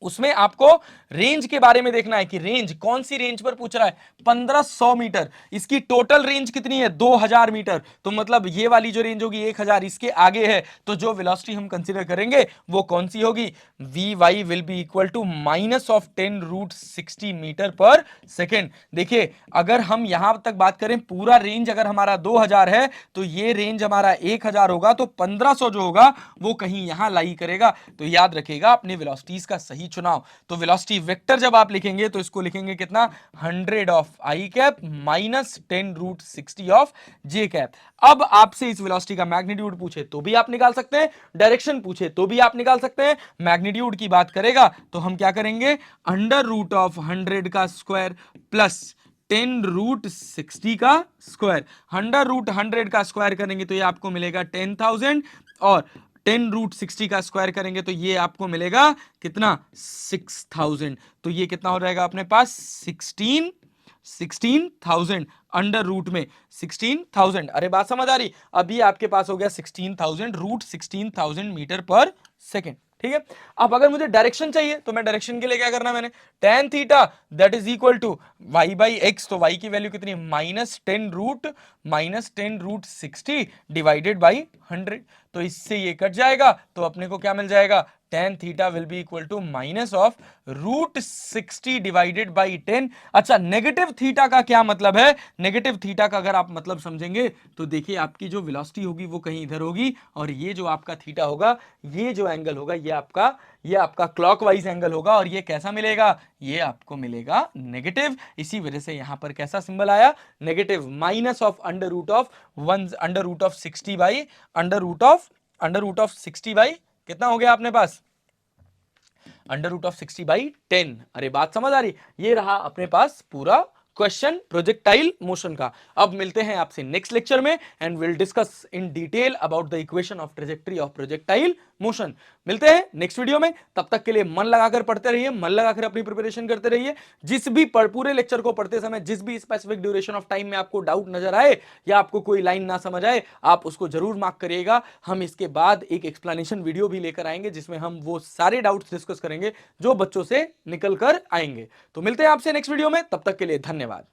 A: उसमें आपको रेंज के बारे में देखना है कि रेंज कौन सी रेंज पर पूछ रहा है, 1500 मीटर। इसकी टोटल रेंज कितनी है 2000 मीटर, तो मतलब ये वाली जो रेंज होगी 1000 इसके आगे है। तो जो वेलोसिटी हम कंसीडर करेंगे वो कौन सी होगी, v y will be equal to -10√60 metre पर सेकेंड। देखिए अगर हम यहां तक बात करें, पूरा रेंज अगर हमारा 2000 है तो ये रेंज हमारा 1000 होगा, तो 1500 जो होगा वो कहीं यहां लाई करेगा। तो याद रखिएगा अपने वेलोसिटीज का सही चुनाव। तो वेलोसिटी वेक्टर जब आप लिखेंगे तो इसको लिखेंगे कितना 100 of i cap -10√60 of J cap. अब आपसे इस वेलोसिटी का मैग्नीट्यूड पूछे तो भी आप निकाल सकते हैं, डायरेक्शन पूछे तो भी आप निकाल सकते हैं। मैग्नीट्यूड की बात करेगा तो हम क्या करेंगे, √100 का स्क्वायर प्लस 10√60 का स्क्वायर। 100√100 का स्क्वायर करेंगे तो ये आपको मिलेगा 10,000, और 10√60 का स्क्वायर करेंगे तो ये आपको मिलेगा कितना 6000। तो ये कितना हो जाएगा अपने पास 16,000 अंडर रूट में 16,000। अरे बात समझ आ रही। अभी आपके पास हो गया 16,000 √16,000 मीटर पर सेकेंड, ठीक है। अब अगर मुझे डायरेक्शन चाहिए तो मैं डायरेक्शन के लिए क्या करना, मैंने tan theta that is equal to y by x. तो y की वैल्यू कितनी, -10√60 डिवाइडेड बाई 100। तो इससे ये कट जाएगा तो अपने को क्या मिल जाएगा tan theta will be equal to minus of √60 divided by 10। अच्छा, नेगेटिव थीटा का क्या मतलब है? नेगेटिव थीटा का अगर आप मतलब समझेंगे तो देखिए आपकी जो वेलोसिटी होगी वो कहीं इधर होगी, और ये जो आपका थीटा होगा, ये जो एंगल होगा ये आपका क्लॉकवाइज एंगल होगा, और ये कैसा मिलेगा? ये आपको मिलेगा नेगेटिव। इसी वजह से यहां पर कैसा सिंबल आया? Negative, minus of under root of 60 by under root of 60 by कितना हो गया अपने पास? √60/10। अरे बात समझ आ रही? ये रहा अपने पास पूरा क्वेश्चन प्रोजेक्टाइल मोशन का। अब मिलते हैं आपसे नेक्स्ट लेक्चर में, and will discuss in detail about the equation of trajectory of projectile motion. मिलते हैं नेक्स्ट वीडियो में, तब तक के लिए मन लगाकर पढ़ते रहिए, मन लगाकर अपनी प्रिपरेशन करते रहिए। जिस भी पूरे लेक्चर को पढ़ते समय जिस भी स्पेसिफिक ड्यूरेशन ऑफ टाइम में आपको डाउट नजर आए या आपको कोई लाइन ना समझ आए, आप उसको जरूर मार्क करिएगा। हम इसके बाद एक एक्सप्लेनेशन वीडियो भी लेकर आएंगे जिसमें हम वो सारे डाउट्स डिस्कस करेंगे जो बच्चों से निकल कर आएंगे। तो मिलते हैं आपसे नेक्स्ट वीडियो में, तब तक के लिए धन्यवाद।